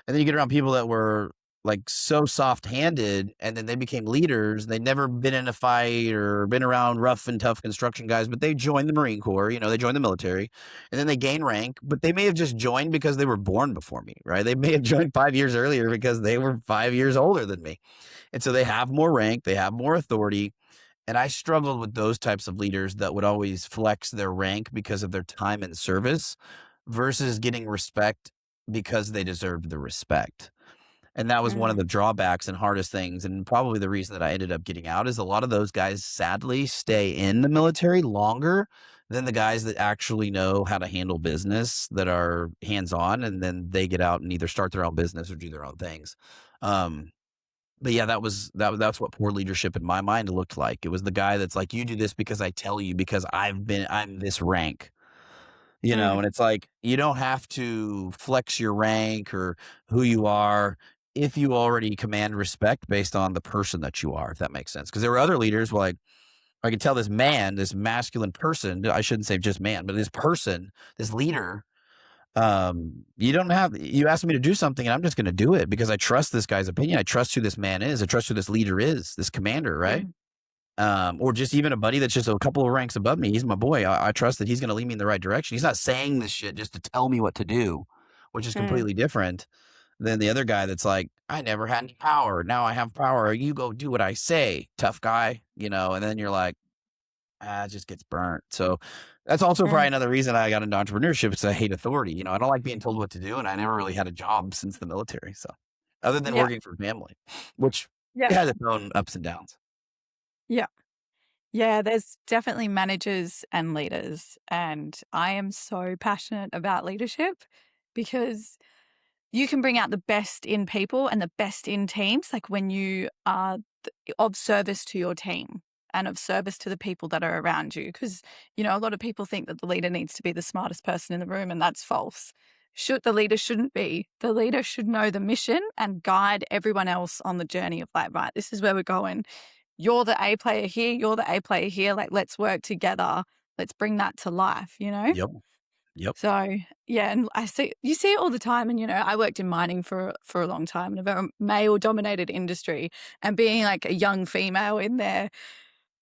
And then you get around people that were like so soft-handed, and then they became leaders. They'd never been in a fight or been around rough and tough construction guys, but they joined the Marine Corps, they joined the military, and then they gain rank, but they may have just joined because they were born before me, right? They may have joined 5 years earlier because they were 5 years older than me. And so they have more rank, they have more authority. And I struggled with those types of leaders that would always flex their rank because of their time in service versus getting respect because they deserved the respect. And that was one of Mm. the drawbacks and hardest things. And probably the reason that I ended up getting out is a lot of those guys sadly stay in the military longer than the guys that actually know how to handle business, that are hands on, and then they get out and either start their own business or do their own things. Um, but yeah, that's what poor leadership in my mind looked like. It was the guy that's like, you do this because I tell you, because I'm this rank. Mm. And it's like, you don't have to flex your rank or who you are if you already command respect based on the person that you are, if that makes sense. Because there were other leaders like, I could tell this man, this masculine person, I shouldn't say just man, but this person, this leader, you asked me to do something and I'm just going to do it because I trust this guy's opinion. I trust who this man is. I trust who this leader is, this commander, right? Mm. Or just even a buddy that's just a couple of ranks above me. He's my boy. I trust that he's going to lead me in the right direction. He's not saying this shit just to tell me what to do, which is Mm. completely different than the other guy that's like, I never had any power. Now I have power. You go do what I say, tough guy, and then you're like, it just gets burnt. So that's also probably Mm. another reason I got into entrepreneurship is I hate authority. I don't like being told what to do, and I never really had a job since the military. So other than Yeah. working for family, which Yeah. has its own ups and downs. Yeah. Yeah, there's definitely managers and leaders, and I am so passionate about leadership because you can bring out the best in people and the best in teams, like when you are of service to your team and of service to the people that are around you. Because, a lot of people think that the leader needs to be the smartest person in the room, and that's false. The leader shouldn't be. The leader should know the mission and guide everyone else on the journey of like, right, this is where we're going. You're the A player here, you're the A player here. Like, let's work together let's bring that to life, you know? Yep. Yep. So, yeah, and you see it all the time, and, you know, I worked in mining for a long time in a very male-dominated industry, and being, like, a young female in there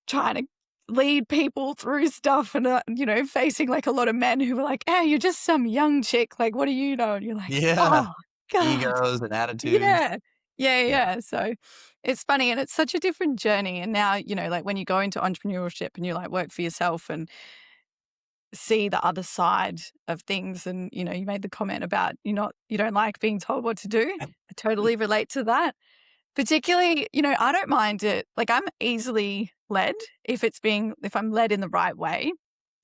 trying to lead people through stuff and, you know, facing, like, a lot of men who were like, "Hey, you're just some young chick, like, what do you know?" And you're like, Yeah. "Oh, God." Egos and attitudes. Yeah. Yeah, Yeah. yeah, so it's funny, and it's such a different journey, and now, you know, like, when you go into entrepreneurship and you, like, work for yourself and see the other side of things, and, you know, you made the comment about you don't like being told what to do. I totally relate to that. Particularly, you know, I don't mind it. Like, I'm easily led if I'm led in the right way.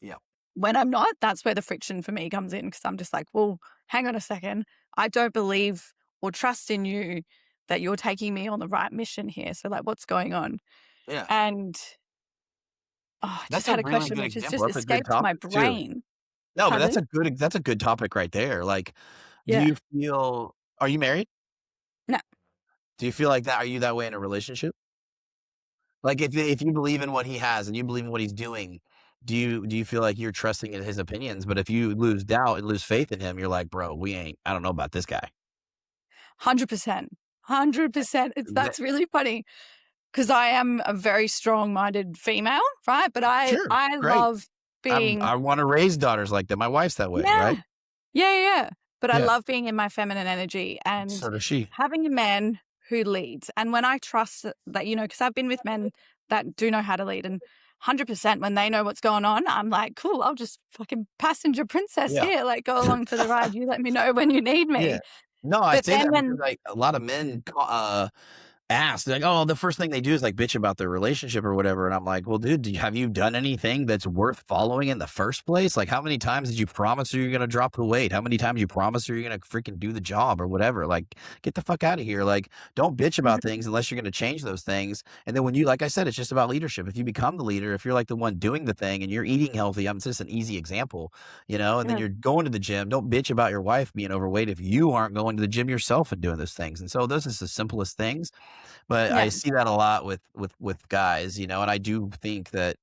Yeah. When I'm not, that's where the friction for me comes in, because I'm just like, "Well, hang on a second. I don't believe or trust in you that you're taking me on the right mission here. So, like, what's going on?" Yeah. And, I That's just a had a really question good which has example. just That's a good escaped my topic too. brain. No, but Pardon? that's a good topic right there. Like, do Yeah. you feel are you married? No. Do you feel like that? Are you that way in a relationship? Like, if you believe in what he has and you believe in what he's doing, do you feel like you're trusting in his opinions? But if you lose doubt and lose faith in him, you're like, bro, I don't know about this guy. 100%. 100%. That, That's really funny, because I am a very strong-minded female, right? But sure, I great. love being I want to raise daughters like that. My wife's that way, yeah. right? Yeah, yeah, yeah. But I Yeah. love being in my feminine energy and So does she. having a man who leads. And when I trust that, you know, because I've been with men that do know how to lead, and 100% when they know what's going on, I'm like, cool, I'll just fucking passenger princess Yeah. here, like go along for the ride. You let me know when you need Yeah. me. No, I But say then that because when, like a lot of men ask, like, oh, the first thing they do is like bitch about their relationship or whatever. And I'm like, well, dude, have you done anything that's worth following in the first place? Like, how many times did you promise her you're going to drop the weight? How many times you promise her you're going to freaking do the job or whatever? Like, get the fuck out of here. Like, don't bitch about things unless you're going to change those things. And then when like I said, it's just about leadership. If you become the leader, if you're like the one doing the thing and you're eating healthy, I'm just an easy example, and then yeah, you're going to the gym, don't bitch about your wife being overweight if you aren't going to the gym yourself and doing those things. And so those are the simplest things, but I yeah, see that a lot with guys, and I do think that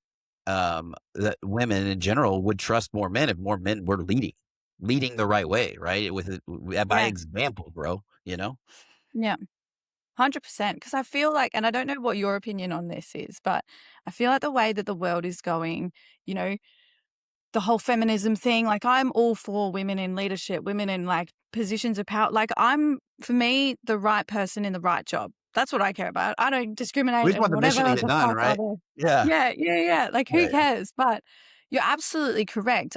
women in general would trust more men if more men were leading the right way, right? By yeah, example, bro, yeah. 100%. Because I feel like, and I don't know what your opinion on this is, but I feel like the way that the world is going, you know, the whole feminism thing, like, I'm all for women in leadership, women in, like, positions of power. Like, for me, the right person in the right job. That's what I care about. I don't We discriminate just want and the mission to whatever get the done, fuck right? other Yeah. yeah, yeah, yeah, like, Yeah, who yeah. cares? But you're absolutely correct.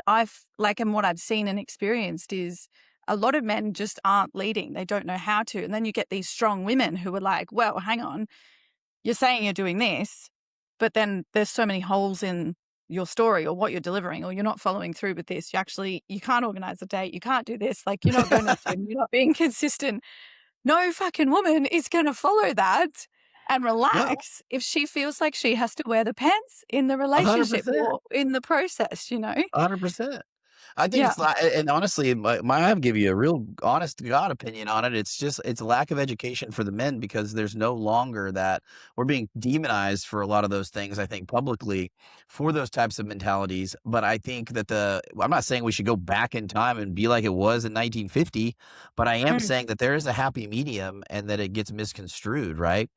Like, and what I've seen and experienced is a lot of men just aren't leading. They don't know how to, and then you get these strong women who are like, "Well, hang on. You're saying you're doing this, but then there's so many holes in your story or what you're delivering, or you're not following through with this. You can't organize a date. You can't do this. Like, you're not going to the gym. You're not being consistent." No fucking woman is going to follow that and No, relax if she feels like she has to wear the pants in the relationship 100%. or in the process, you know? 100%. I think Yeah. it's like, and honestly, I'll give you a real honest to God opinion on it. It's lack of education for the men because there's no longer that we're being demonized for a lot of those things, I think, publicly for those types of mentalities. But I think that I'm not saying we should go back in time and be like it was in 1950, but I am Mm, saying that there is a happy medium and that it gets misconstrued, right?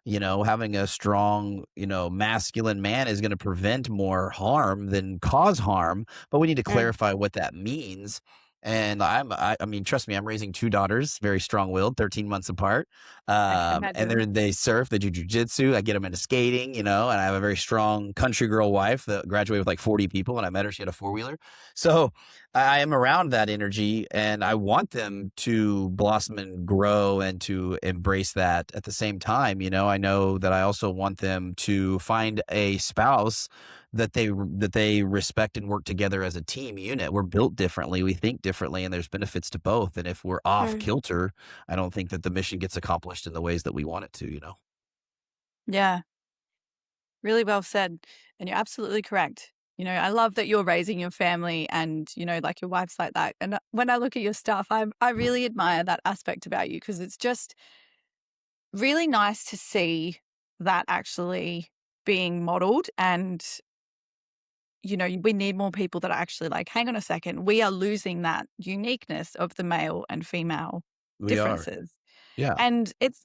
Having a strong, masculine man is going to prevent more harm than cause harm, but we need to mm. clarify what that means. And I mean, trust me, I'm raising two daughters, very strong-willed, 13 months apart. I can And imagine. they surf, they do jujitsu. I get them into skating, and I have a very strong country girl wife that graduated with like 40 people. When I met her, she had a four-wheeler. So I am around that energy, and I want them to blossom and grow and to embrace that at the same time. I know that I also want them to find a spouse that they respect and work together as a team unit. We're built differently, we think differently, and there's benefits to both. And if we're off Mm. kilter, I don't think that the mission gets accomplished in the ways that we want it to. Yeah. Really well said. And you're absolutely correct. You know, I love that you're raising your family and, you know, like your wife's like that. And when I look at your stuff, I really admire that aspect about you, because it's just really nice to see that actually being modeled. And you know, we need more people that are actually like, hang on a second, we are losing that uniqueness of the male and female We are. differences. Yeah. And it's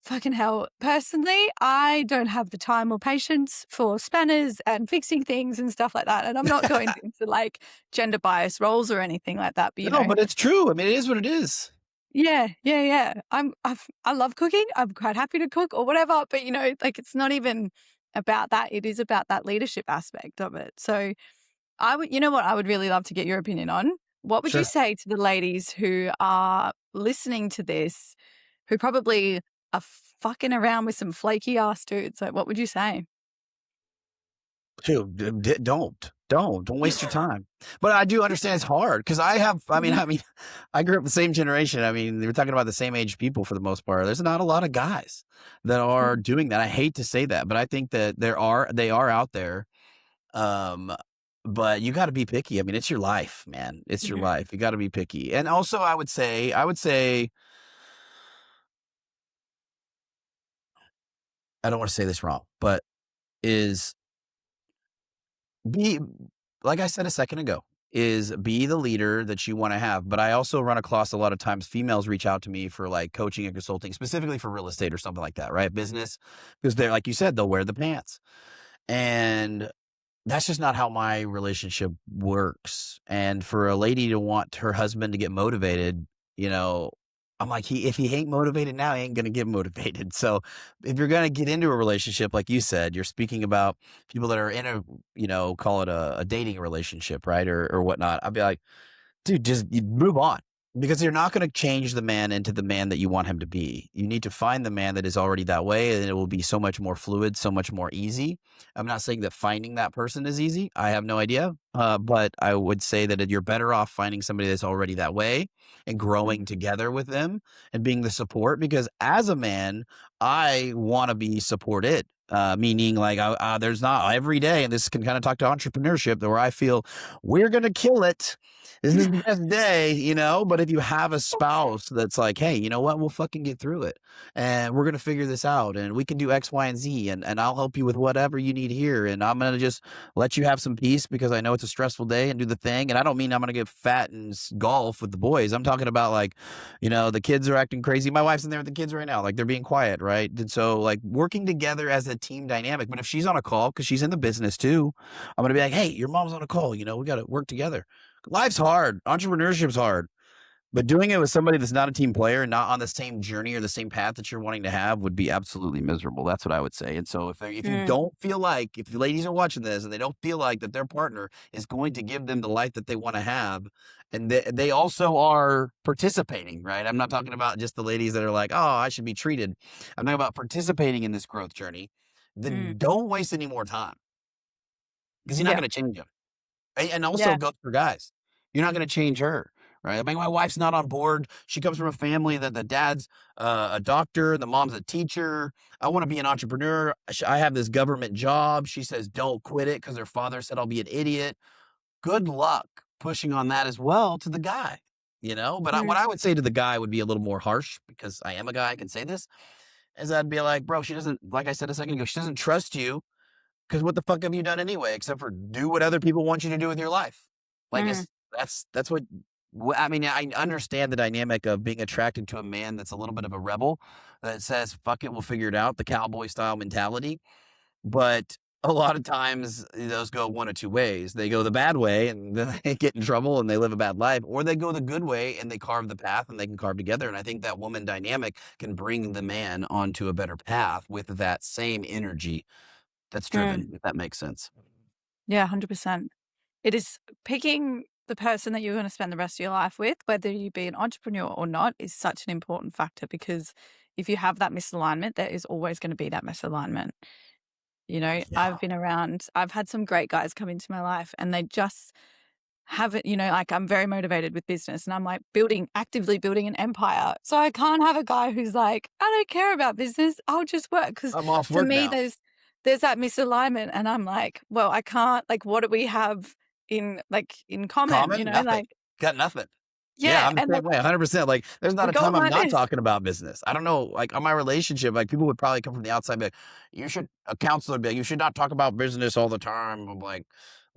fucking hell. Personally, I don't have the time or patience for spanners and fixing things and stuff like that. And I'm not going into like gender bias roles or anything like that. But you No, know, but it's true. I mean, it is what it is. yeah. I love cooking. I'm quite happy to cook or whatever. But you know, like it's not even about that. It is about that leadership aspect of it. So I would, you know what, I would really love to get your opinion on. What would you Sure. say to the ladies who are listening to this, who probably are fucking around with some flaky ass dudes? Like, what would you say? Dude, don't waste your time. But I do understand it's hard because Mhm. I grew up the same generation. I mean, we're talking about the same age people for the most part. There's not a lot of guys that are Mhm. doing that. I hate to say that, but I think that they are out there. Um, but you got to be picky. I mean, it's your life, man. It's your Mhm. life. You got to be picky. And also, I would say, I don't want to say this wrong, but is be like I said a second ago, is be the leader that you want to have. But I also run across a lot of times females reach out to me for like coaching and consulting, specifically for real estate or something like that, right? Business, because they're like you said, they'll wear the pants. And that's just not how my relationship works. And for a lady to want her husband to get motivated, you know, I'm like, if he ain't motivated now, he ain't gonna get motivated. So if you're gonna get into a relationship, like you said, you're speaking about people that are in a, call it a dating relationship, right? Or whatnot. I'd be like, dude, just you move on because you're not going to change the man into the man that you want him to be. You need to find the man that is already that way, and it will be so much more fluid, so much more easy. I'm not saying that finding that person is easy. I have no idea. But I would say that you're better off finding somebody that's already that way and growing together with them and being the support. Because as a man, I want to be supported. Meaning like there's not every day, and this can kind of talk to entrepreneurship, where I feel we're gonna kill it, this is the best day, but if you have a spouse that's like, hey, you know what? We'll fucking get through it. And we're going to figure this out. And we can do X, Y, and Z. And I'll help you with whatever you need here. And I'm going to just let you have some peace because I know it's a stressful day and do the thing. And I don't mean I'm going to get fat and golf with the boys. I'm talking about like, the kids are acting crazy. My wife's in there with the kids right now. Like they're being quiet. Right. And so like working together as a team dynamic. But if she's on a call, because she's in the business too, I'm going to be like, hey, your mom's on a call. We got to work together. Life's hard. Entrepreneurship's hard. But doing it with somebody that's not a team player and not on the same journey or the same path that you're wanting to have would be absolutely miserable. That's what I would say. And so if you Mm, don't feel like, if the ladies are watching this and they don't feel like that their partner is going to give them the life that they want to have, and they also are participating, right? I'm not talking about just the ladies that are like, oh, I should be treated. I'm talking about participating in this growth journey. Then mm. don't waste any more time because you're not Yeah. going to change them. And also Yeah. goes for guys. You're not going to change her, right? I mean, my wife's not on board. She comes from a family that the dad's a doctor, the mom's a teacher. I want to be an entrepreneur. I have this government job. She says, don't quit it because her father said I'll be an idiot. Good luck pushing on that as well to the guy, But what Mm, I would say to the guy would be a little more harsh because I am a guy. I can say this. Is I'd be like, bro, she doesn't, like I said a second ago, she doesn't trust you because what the fuck have you done anyway, except for do what other people want you to do with your life? Like mm, that's what I mean. I understand the dynamic of being attracted to a man that's a little bit of a rebel that says "fuck it, we'll figure it out," the cowboy style mentality. But a lot of times those go one of two ways. They go the bad way and then they get in trouble and they live a bad life, or they go the good way and they carve the path and they can carve together. And I think that woman dynamic can bring the man onto a better path with that same energy that's mm. driven, if that makes sense. Yeah, 100%. It is picking the person that you're going to spend the rest of your life with, whether you be an entrepreneur or not, is such an important factor because if you have that misalignment, there is always going to be that misalignment. You know, Yeah. I've been around, I've had some great guys come into my life and they just have it, like I'm very motivated with business and I'm like actively building an empire. So I can't have a guy who's like, I don't care about business. I'll just work. Because I'm off to work me, now. there's that misalignment. And I'm like, well, I can't, like, what do we have in common? Common? Nothing. Like, Got nothing. Yeah, yeah. I'm the And same like, way, 100%. Like, there's not we're a time going I'm like not this. talking about business. I don't know, like, on my relationship, like, people would probably come from the outside and be like, a counselor would be like, you should not talk about business all the time. I'm like,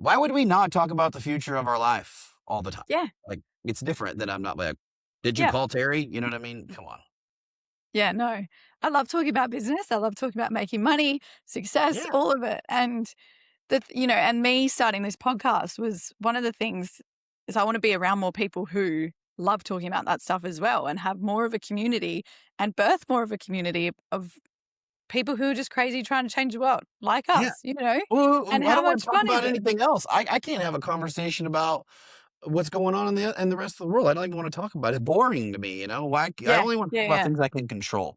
why would we not talk about the future of our life all the time? Yeah. Like, it's different than I'm not like, did you Yeah. call Terry? You know what I mean? Come on. Yeah, no. I love talking about business. I love talking about making money, success, Yeah. all of it. And and me starting this podcast was one of the things is I want to be around more people who love talking about that stuff as well and have more of a community and birth more of a community of people who are just crazy trying to change the world like Yeah. us, and Well, I how don't want much to talk fun is about it? anything else. I can't have a conversation about what's going on in the rest of the world. I don't even want to talk about it. It's boring to me, you know? I Yeah. only want to Yeah. talk about Yeah. things I can control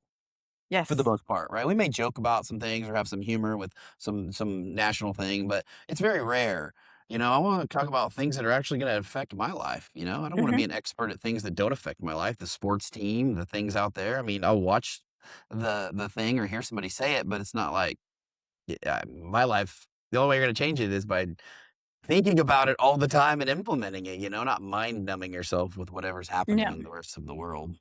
for the Yes. most part, right? We may joke about some things or have some humor with some national thing, but it's very rare. You know, I want to talk about things that are actually going to affect my life. You know, I don't want to Hmm. be an expert at things that don't affect my life, the sports team, the things out there. I mean, I'll watch the thing or hear somebody say it, but it's not like my life. The only way you're going to change it is by thinking about it all the time and implementing it, you know, not mind numbing yourself with whatever's happening Yeah. in the rest of the world.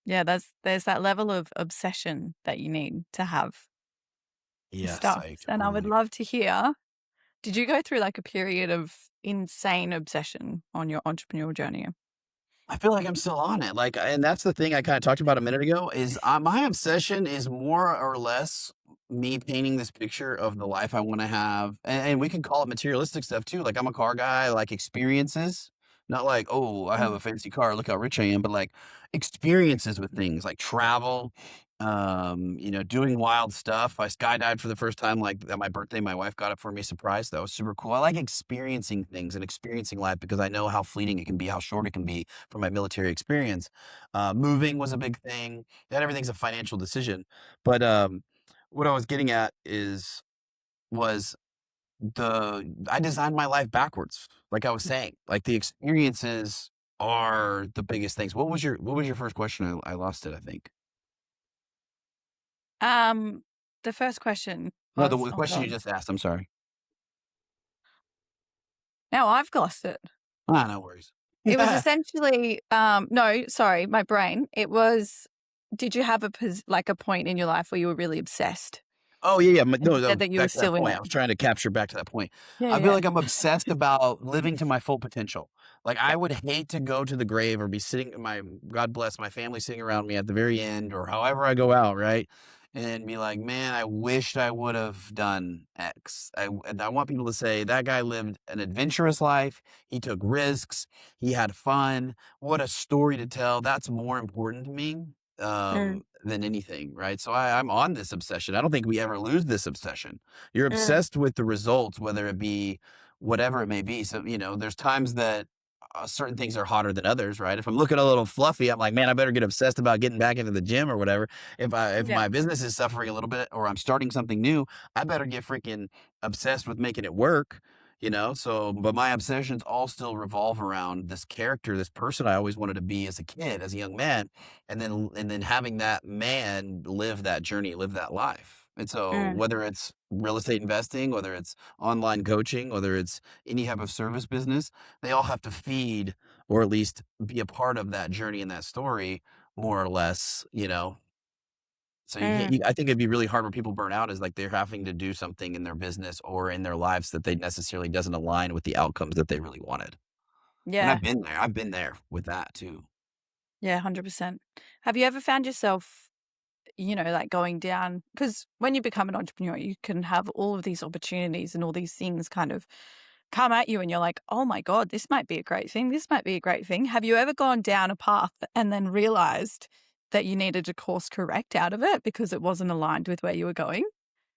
Yeah. There's that level of obsession that you need to have with Yes, stuff. I And I would totally. love to hear, did you go through like a period of insane obsession on your entrepreneurial journey? I feel like I'm still on it. Like, and that's the thing I kind of talked about a minute ago is my obsession is more or less me painting this picture of the life I want to have. And we can call it materialistic stuff too. Like, I'm a car guy, I like experiences, not like, oh, I have Mm. a fancy car. Look how rich I am. But like experiences with things like travel, you know, doing wild stuff. I skydived for the first time, like at my birthday. My wife got it for me, surprise. That was super cool. I like experiencing things and experiencing life because I know how fleeting it can be, how short it can be from my military experience. Moving was a big thing. Not everything's a financial decision, but what I was getting at was the I designed my life backwards. Like I was saying, like the experiences are the biggest things. What was your first question? I lost it. I think. Um, the first question No, was, the oh question you God, just asked. I'm sorry. now I've lost it. Ah, no worries. It was essentially, no, sorry, my brain. It was, did you have like a point in your life where you were really obsessed? Oh, yeah, yeah, And no, you no, said that you were back to that still in point. it. I was trying to capture back to that point. Yeah, I feel yeah. like I'm obsessed about living to my full potential. Like, I would hate to go to the grave or be sitting my God bless my family sitting around me at the very end or however I go out, right? And be like, "Man, I wished I would have done X." And I want people to say, "That guy lived an adventurous life. He took risks. He had fun. What a story to tell." That's more important to me Mm, than anything, right? So I'm on this obsession. I don't think we ever lose this obsession. You're mm, obsessed with the results, whether it be whatever it may be. So, you know, there's times that certain things are hotter than others, right? If I'm looking a little fluffy, I'm like, man, I better get obsessed about getting back into the gym or whatever. If yeah. my business is suffering a little bit or I'm starting something new, I better get freaking obsessed with making it work. You know, so but my obsessions all still revolve around this character, this person I always wanted to be as a kid, as a young man, and then having that man live that journey, live that life. And so Mm, whether it's real estate investing, whether it's online coaching, whether it's any type of service business, they all have to feed or at least be a part of that journey and that story more or less, you know. So mm, I think it'd be really hard when people burn out is like they're having to do something in their business or in their lives that they necessarily doesn't align with the outcomes that they really wanted. And yeah. I've been there with that too. Yeah, 100%. Have you ever found yourself, like going down? Because when you become an entrepreneur, you can have all of these opportunities and all these things kind of come at you, and you're like, oh my God, this might be a great thing. This might be a great thing. Have you ever gone down a path and then realized that you needed to course correct out of it because it wasn't aligned with where you were going?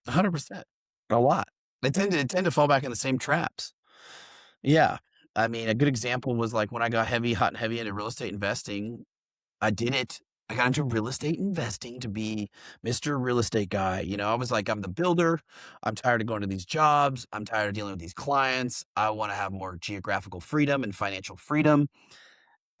100%. A lot. They tend to fall back in the same traps. Yeah. I mean, a good example was like when I got hot and heavy into real estate investing, I did it. I got into real estate investing to be Mr. Real Estate Guy. You know, I was like, I'm the builder. I'm tired of going to these jobs. I'm tired of dealing with these clients. I want to have more geographical freedom and financial freedom.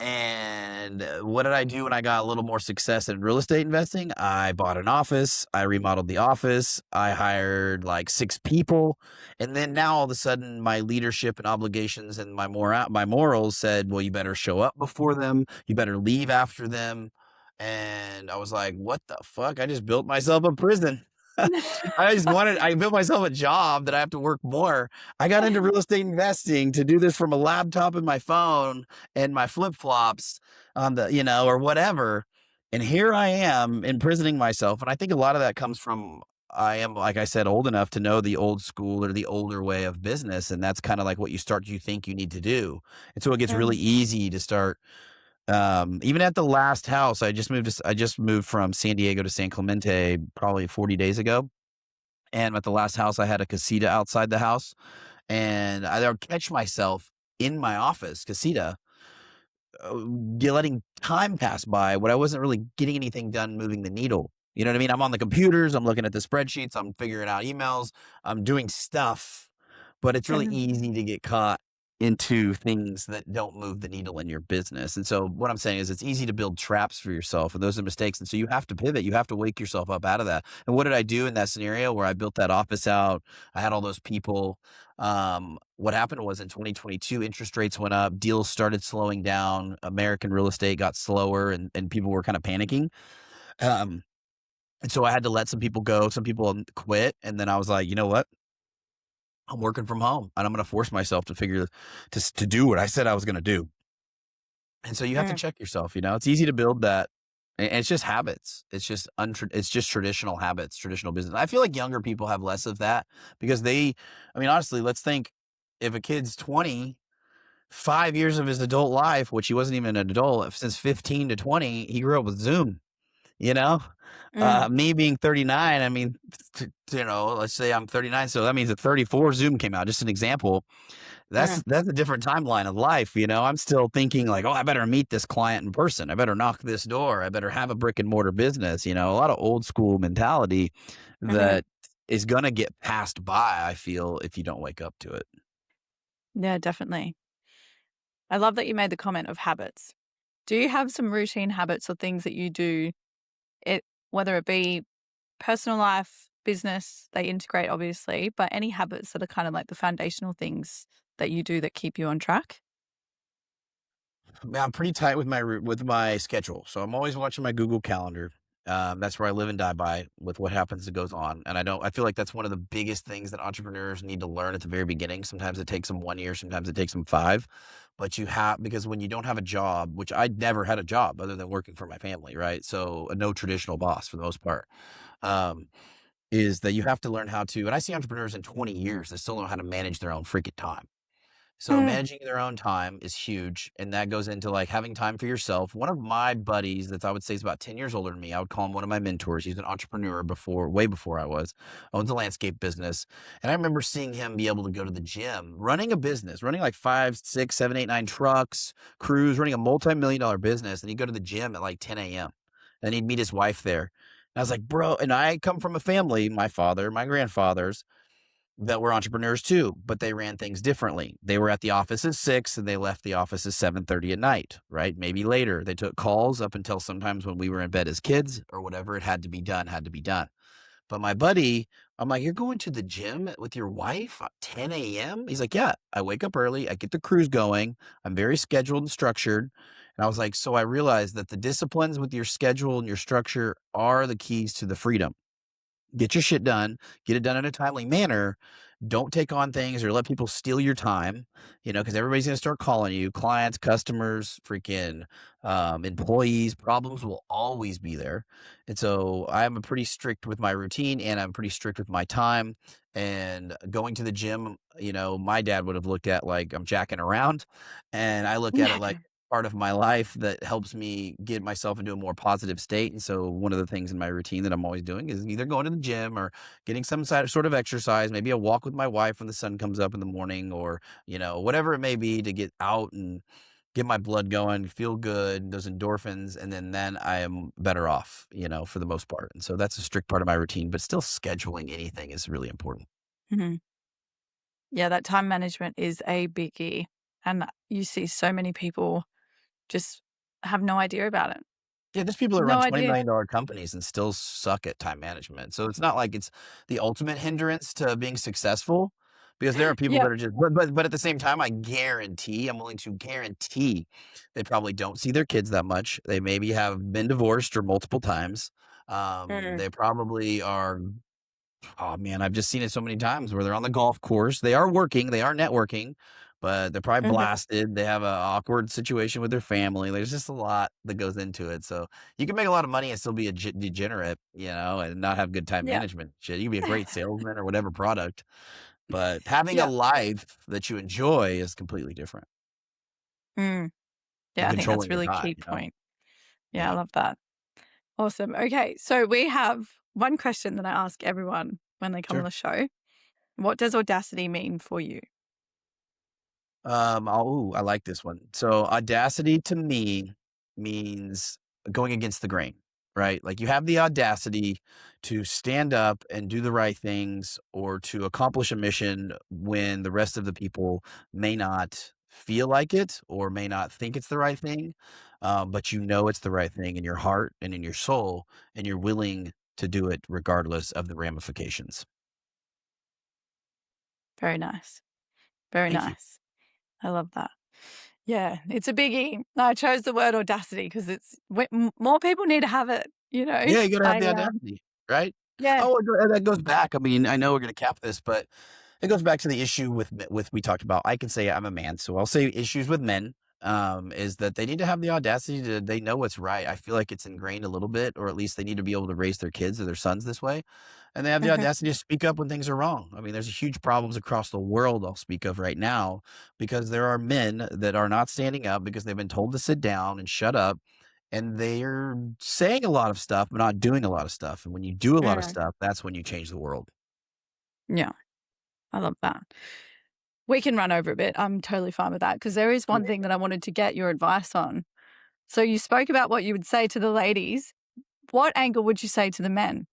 And what did I do when I got a little more success in real estate investing? I bought an office. I remodeled the office. I hired like 6 people. And then now all of a sudden my leadership and obligations and my morals said, well, you better show up before them. You better leave after them. And I was like, what the fuck? I just built myself a prison. I built myself a job that I have to work more. I got into real estate investing to do this from a laptop and my phone and my flip flops on the, or whatever. And here I am imprisoning myself. And I think a lot of that comes from, I am, like I said, old enough to know the old school or the older way of business. And that's kind of like what you think you need to do. And so it gets really Mm, easy to start. Even at the last house, I just moved from San Diego to San Clemente probably 40 days ago. And at the last house, I had a casita outside the house, and I would catch myself in my office casita, uh, letting time pass by when I wasn't really getting anything done moving the needle. You know what I mean? I'm on the computers, I'm looking at the spreadsheets, I'm figuring out emails, I'm doing stuff, but it's really mhm, easy to get caught into things that don't move the needle in your business. And so what I'm saying is it's easy to build traps for yourself, and those are mistakes. And so you have to pivot. You have to wake yourself up out of that. And what did I do in that scenario where I built that office out? I had all those people. What happened was in 2022, interest rates went up, deals started slowing down, American real estate got slower, and people were kind of panicking. Um, and so I had to let some people go. Some people quit. And then I was like, you know what? I'm working from home and I'm going to force myself to to do what I said I was going to do. And so you have to mm, check yourself, it's easy to build that. And it's just habits. It's just traditional habits, traditional business. I feel like younger people have less of that because I mean, honestly, let's think if a kid's 20, 5 years of his adult life, which he wasn't even an adult since 15 to 20, he grew up with Zoom, you know? mm, Me being 39, I mean, let's say I'm 39. So that means at 34, Zoom came out, just an example. mm, That's a different timeline of life, I'm still thinking like, "Oh, I better meet this client in person. I better knock this door. I better have a brick and mortar business," a lot of old school mentality mhm. that is gonna get passed by, I feel, if you don't wake up to it. Yeah, definitely. I love that you made the comment of habits. Do you have some routine habits or things that you do, it whether it be personal life, business, they integrate obviously, but any habits that are kind of like the foundational things that you do that keep you on track? Yeah, I'm pretty tight with my schedule, so I'm always watching my Google Calendar. That's where I live and die by with what happens that goes on, and I feel like that's one of the biggest things that entrepreneurs need to learn at the very beginning. Sometimes it takes them 1 year, sometimes it takes them 5, but you have because when you don't have a job, which I never had a job other than working for my family, right? So no traditional boss for the most part. Um, is that you have to learn how to, and I see entrepreneurs in 20 years that still don't know how to manage their own freaking time. So Mm, managing their own time is huge, and that goes into, like, having time for yourself. One of my buddies that's I would say is about 10 years older than me, I would call him one of my mentors. He's an entrepreneur way before I was, owns a landscape business, and I remember seeing him be able to go to the gym, running a business, running like 5, 6, 7, 8, 9 trucks, crews, running a multi-million-dollar business, and he'd go to the gym at like 10 AM, and he'd meet his wife there. And I was like, "Bro," and I come from a family, my father, my grandfathers, that were entrepreneurs too, but they ran things differently. They were at the office at 6 and they left the office at 7:30 at night, right? Maybe later. They took calls up until sometimes when we were in bed as kids or whatever it had to be done, had to be done. But my buddy, I'm like, "You're going to the gym with your wife at 10 AM?" He's like, "Yeah, I wake up early, I get the crews going, I'm very scheduled and structured." And I was like, "So I realized that the disciplines with your schedule and your structure are the keys to the freedom. Get your shit done, get it done in a timely manner. Don't take on things or let people steal your time, because everybody's going to start calling you. Clients, customers, freaking employees, problems will always be there. And so I'm pretty strict with my routine and I'm pretty strict with my time. And going to the gym, my dad would have looked at like I'm jacking around. And I look at it like part of my life that helps me get myself into a more positive state. And so one of the things in my routine that I'm always doing is either going to the gym or getting some sort of exercise, maybe a walk with my wife when the sun comes up in the morning, or whatever it may be to get out and get my blood going, feel good, those endorphins, and then I am better off, for the most part. And so that's a strict part of my routine, but still scheduling anything is really important. mhm. Yeah, that time management is a biggie, and you see so many people just have no idea about it. Yeah, there's people that No run $20 idea. million companies and still suck at time management. So it's not like it's the ultimate hindrance to being successful because there are people Yep. that are just, but at the same time, I'm willing to guarantee they probably don't see their kids that much. They maybe have been divorced or multiple times. Mm, They probably are Oh man, I've just seen it so many times where they're on the golf course. They are working, they are networking, but they're probably Mhm. blasted. They have an awkward situation with their family. There's just a lot that goes into it. So you can make a lot of money and still be a degenerate, and not have good time Yeah. management. Shit, you can be a great salesman or whatever product, but having a Yeah. life that you enjoy is completely different. Mm. And Yeah, I think that's controlling a your really time, key point. Yeah, I Yeah, love that. Awesome. Okay, so we have one question that I ask everyone when they come on sure. the show. What does audacity mean for you? I like this one. So audacity to me means going against the grain, right? Like you have the audacity to stand up and do the right things or to accomplish a mission when the rest of the people may not feel like it or may not think it's the right thing. But you know it's the right thing in your heart and in your soul, and you're willing to do it regardless of the ramifications. Very nice. Very Thank you. nice. I love that. Yeah, it's a biggie. I chose the word audacity because more people need to have it. Yeah, you gotta have I the audacity, right? yeah. Oh, that goes back. I mean, I know we're gonna cap this, but it goes back to the issue with we talked about. I can say I'm a man, so I'll say issues with men, is that they need to have the audacity to they know what's right. I feel like it's ingrained a little bit, or at least they need to be able to raise their kids or their sons this way, and they have the Mhm, audacity to speak up when things are wrong. I mean, there's huge problems across the world I'll speak of right now because there are men that are not standing up because they've been told to sit down and shut up, and they're saying a lot of stuff, but not doing a lot of stuff. And when you do a lot of mm, stuff, that's when you change the world. yeah, I love that. We can run over a bit. I'm totally fine with that because there is one thing that I wanted to get your advice on. So you spoke about what you would say to the ladies. What angle would you say to the men?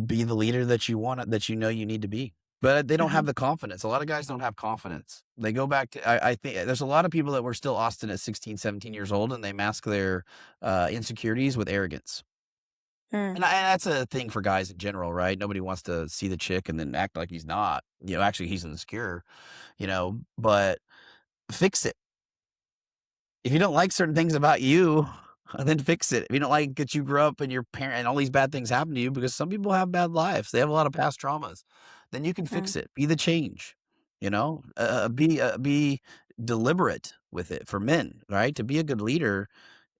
Be the leader that you want, that you know you need to be. But they don't Uh-huh. have the confidence. A lot of guys don't have confidence. They go back to, I think there's a lot of people that were still Austin at 16, 17 years old, and they mask their insecurities with arrogance. Mm, And that's a thing for guys in general, right? Nobody wants to see the chick and then act like he's not. Actually, he's insecure, but fix it. If you don't like certain things about you, then fix it. If you don't like that you grew up and your parent and all these bad things happen to you, because some people have bad lives, they have a lot of past traumas, then you can mm, fix it. Be the change, be deliberate with it for men, right? To be a good leader,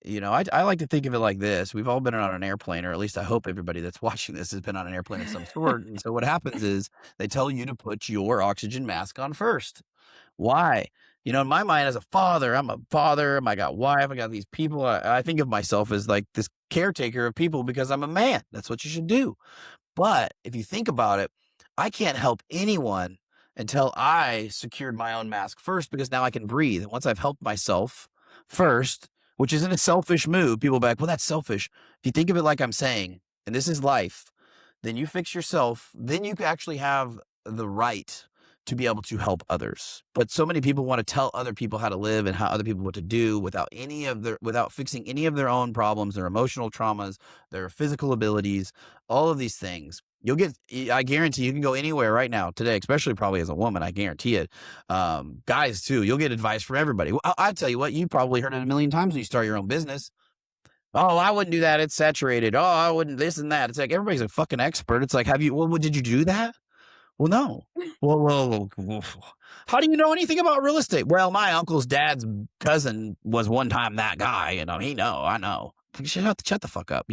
I like to think of it like this. We've all been on an airplane, or at least I hope everybody that's watching this has been on an airplane of some sort. And so what happens is they tell you to put your oxygen mask on first. Why? In my mind as a father, I'm a father. I got wife. I got these people. I think of myself as like this caretaker of people because I'm a man. That's what you should do. But if you think about it, I can't help anyone until I secured my own mask first because now I can breathe. And once I've helped myself first, which isn't a selfish move, people are like, well, that's selfish. If you think of it like I'm saying, and this is life, then you fix yourself, then you actually have the right to be able to help others. But so many people want to tell other people how to live and how other people what to do without fixing any of their own problems, their emotional traumas, their physical abilities, all of these things. I guarantee you can go anywhere right now today, especially probably as a woman. I guarantee it. Guys too, you'll get advice from everybody. I tell you what, you probably heard it a million times when you start your own business. Oh, I wouldn't do that. It's saturated. Oh, I wouldn't this and that. It's like everybody's a fucking expert. It's like, did you do that? Well, no. Well, how do you know anything about real estate? Well, my uncle's dad's cousin was one time that guy, I know. Shut the fuck up,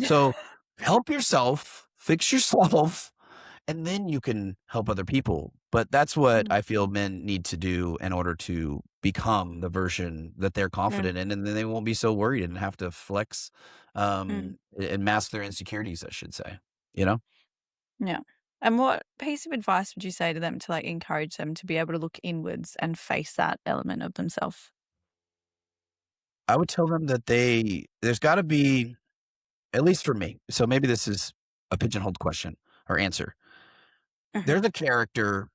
So help yourself, fix yourself, and then you can help other people. But that's what mm, I feel men need to do in order to become the version that they're mm, confident in, and then they won't be so worried and have to flex mm. and mask their insecurities, I should say. You know? Yeah. And what piece of advice would you say to them to encourage them to be able to look inwards and face that element of themselves? I would tell them that there's gotta be, at least for me, so maybe this is a pigeonholed question or answer. Mhm, There's a character,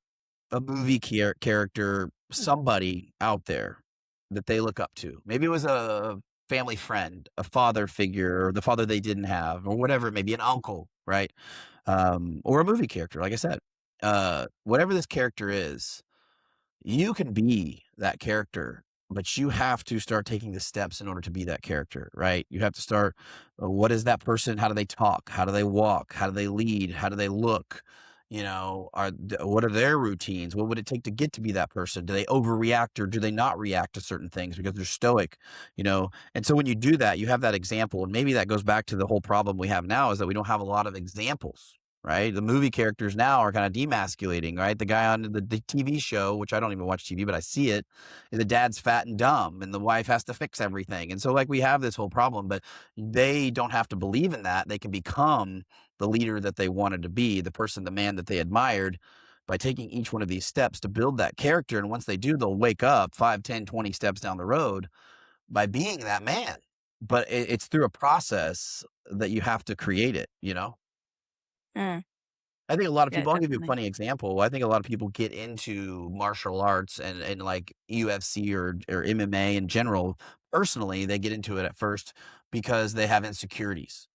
a movie character, somebody out there that they look up to. Maybe it was a family friend, a father figure, or the father they didn't have, or whatever it may be, an uncle, right? Or a movie character, like I said. Whatever this character is, you can be that character but you have to start taking the steps in order to be that character, right? You have to start, what is that person? How do they talk? How do they walk? How do they lead? How do they look? What are their routines? What would it take to get to be that person? Do they overreact or do they not react to certain things because they're stoic? And so when you do that, you have that example, and maybe that goes back to the whole problem we have now is that we don't have a lot of examples. Right, the movie characters now are kind of demasculating. Right, the guy on the TV show, which I don't even watch TV, but I see it, the dad's fat and dumb and the wife has to fix everything. And so like we have this whole problem, but they don't have to believe in that. They can become the leader that they wanted to be, the person, the man that they admired by taking each one of these steps to build that character. And once they do, they'll wake up 5, 10, 20 steps down the road by being that man. But it's through a process that you have to create it. Mm. I think a lot of Yeah, people, I'll give you a definitely. funny example. I think a lot of people get into martial arts and like UFC or MMA in general. Personally, they get into it at first because they have insecurities.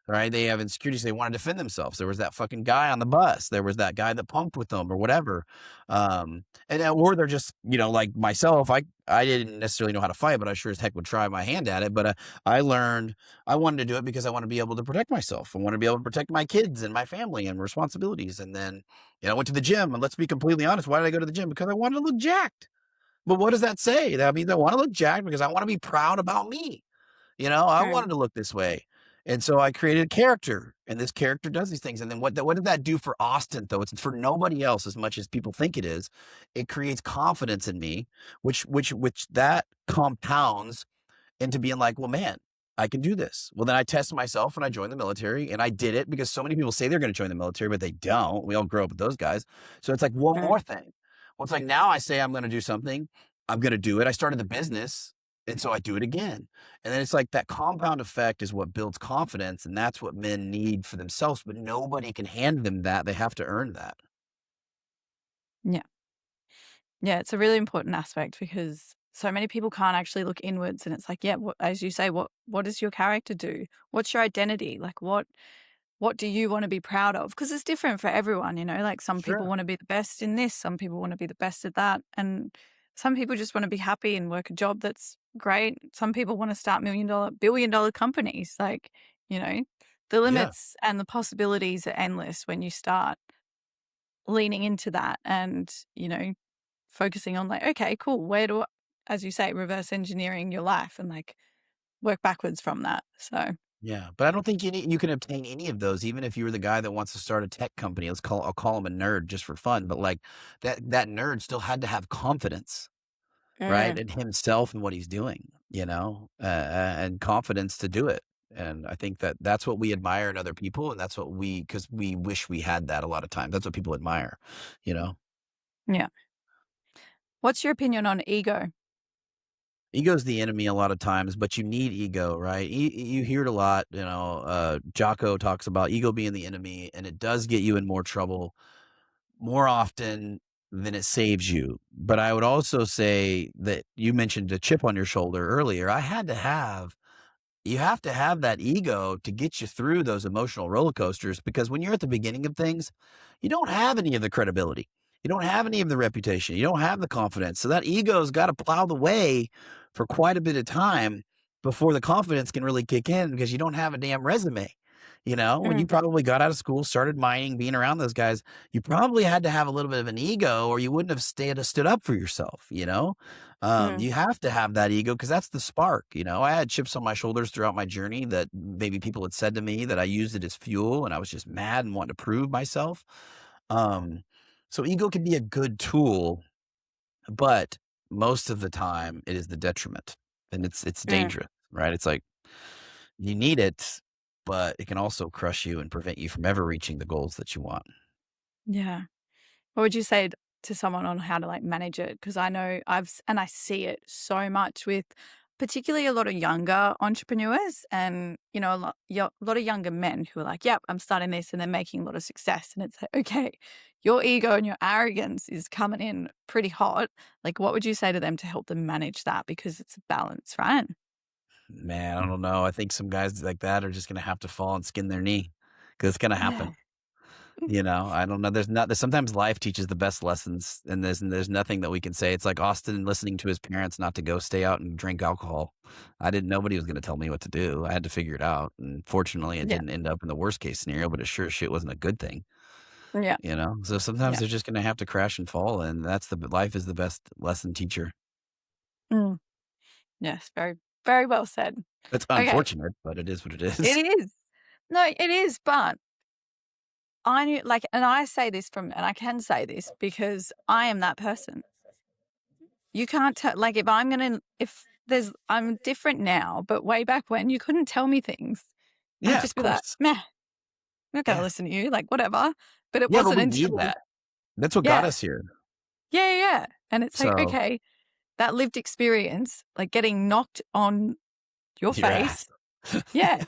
Right? They have insecurities. They want to defend themselves. There was that fucking guy on the bus. There was that guy that punked with them or whatever. Or they're just, like myself, I didn't necessarily know how to fight, but I sure as heck would try my hand at it. But I learned I wanted to do it because I want to be able to protect myself. I want to be able to protect my kids and my family and responsibilities. And then, I went to the gym. And let's be completely honest. Why did I go to the gym? Because I wanted to look jacked. But what does that say? That means I want to look jacked because I want to be proud about me. I Mm. wanted to look this way. And so I created a character, and this character does these things. And then what did that do for Austin, though? It's for nobody else as much as people think it is. It creates confidence in me, which that compounds into being like, well, man, I can do this. Well, then I test myself and I joined the military, and I did it because so many people say they're going to join the military, but they don't. We all grow up with those guys. So it's like one Mm. more thing. Well, it's like now I say I'm going to do something. I'm going to do it. I started the business. And so I do it again. And then it's like that compound effect is what builds confidence. And that's what men need for themselves. But nobody can hand them that. They have to earn that. Yeah. Yeah, it's a really important aspect because so many people can't actually look inwards, and it's like, yeah, as you say, what does your character do? What's your identity? Like, what do you want to be proud of? Because it's different for everyone, like some people Sure. want to be the best in this, some people want to be the best at that. And some people just want to be happy and work a job that's great. Some people want to start $1 million, $1 billion companies. Like, you know, the Yeah. limits and the possibilities are endless when you start leaning into that and, focusing on like, okay, cool. As you say, reverse engineering your life and like work backwards from that. So, Yeah, but I don't think you can obtain any of those, even if you were the guy that wants to start a tech company. I'll call him a nerd just for fun, but like that nerd still had to have confidence, right, mm, in himself and what he's doing, and confidence to do it. And I think that that's what we admire in other people, and that's what because we wish we had that a lot of times. That's what people admire, you know. yeah. What's your opinion on ego? Ego's the enemy a lot of times, but you need ego, right? You hear it a lot, Jocko talks about ego being the enemy, and it does get you in more trouble more often than it saves you. But I would also say that you mentioned a chip on your shoulder earlier. You have to have that ego to get you through those emotional roller coasters because when you're at the beginning of things, you don't have any of the credibility. You don't have any of the reputation. You don't have the confidence. So that ego's got to plow the way for quite a bit of time before the confidence can really kick in because you don't have a damn resume. When you Mm, probably got out of school, started mining, being around those guys, you probably had to have a little bit of an ego or you wouldn't have stood up for yourself. mm, You have to have that ego because that's the spark. I had chips on my shoulders throughout my journey that maybe people had said to me that I used it as fuel and I was just mad and wanted to prove myself. Um, so ego can be a good tool, but most of the time it is the detriment and it's mm, dangerous, right? It's like you need it, but it can also crush you and prevent you from ever reaching the goals that you want. yeah. What would you say to someone on how to like manage it? Because I know and I see it so much with particularly a lot of younger entrepreneurs and, a lot of younger men who are like, yep, I'm starting this and they're making a lot of success. And it's like, okay, your ego and your arrogance is coming in pretty hot. Like, what would you say to them to help them manage that? Because it's a balance, right? Man, I don't know. I think some guys like that are just gonna have to fall and skin their knee because it's gonna Yeah. happen. I don't know. Sometimes life teaches the best lessons, and there's nothing that we can say. It's like Austin listening to his parents not to go stay out and drink alcohol. Nobody was going to tell me what to do. I had to figure it out. And fortunately, it Yeah. didn't end up in the worst case scenario, but it sure as shit wasn't a good thing, Yeah. So sometimes Yeah. they're just going to have to crash and fall. And life is the best lesson teacher. Mm. Yes. Very, very well said. It's Okay. unfortunate, but it is what it is. It is. No, it is. But I knew, like, and I say this and I can say this because I am that person. You can't tell, like, I'm different now, but way back when you couldn't tell me things. I'd Yeah, of just be like, course. meh, I'm not going to Yeah. listen to you, like, whatever. But it Yeah, but wasn't we need until, that. That's what got yeah, us here. yeah, yeah. Yeah. And it's like, So okay, that lived experience, like getting knocked on your your ass. face. Yeah.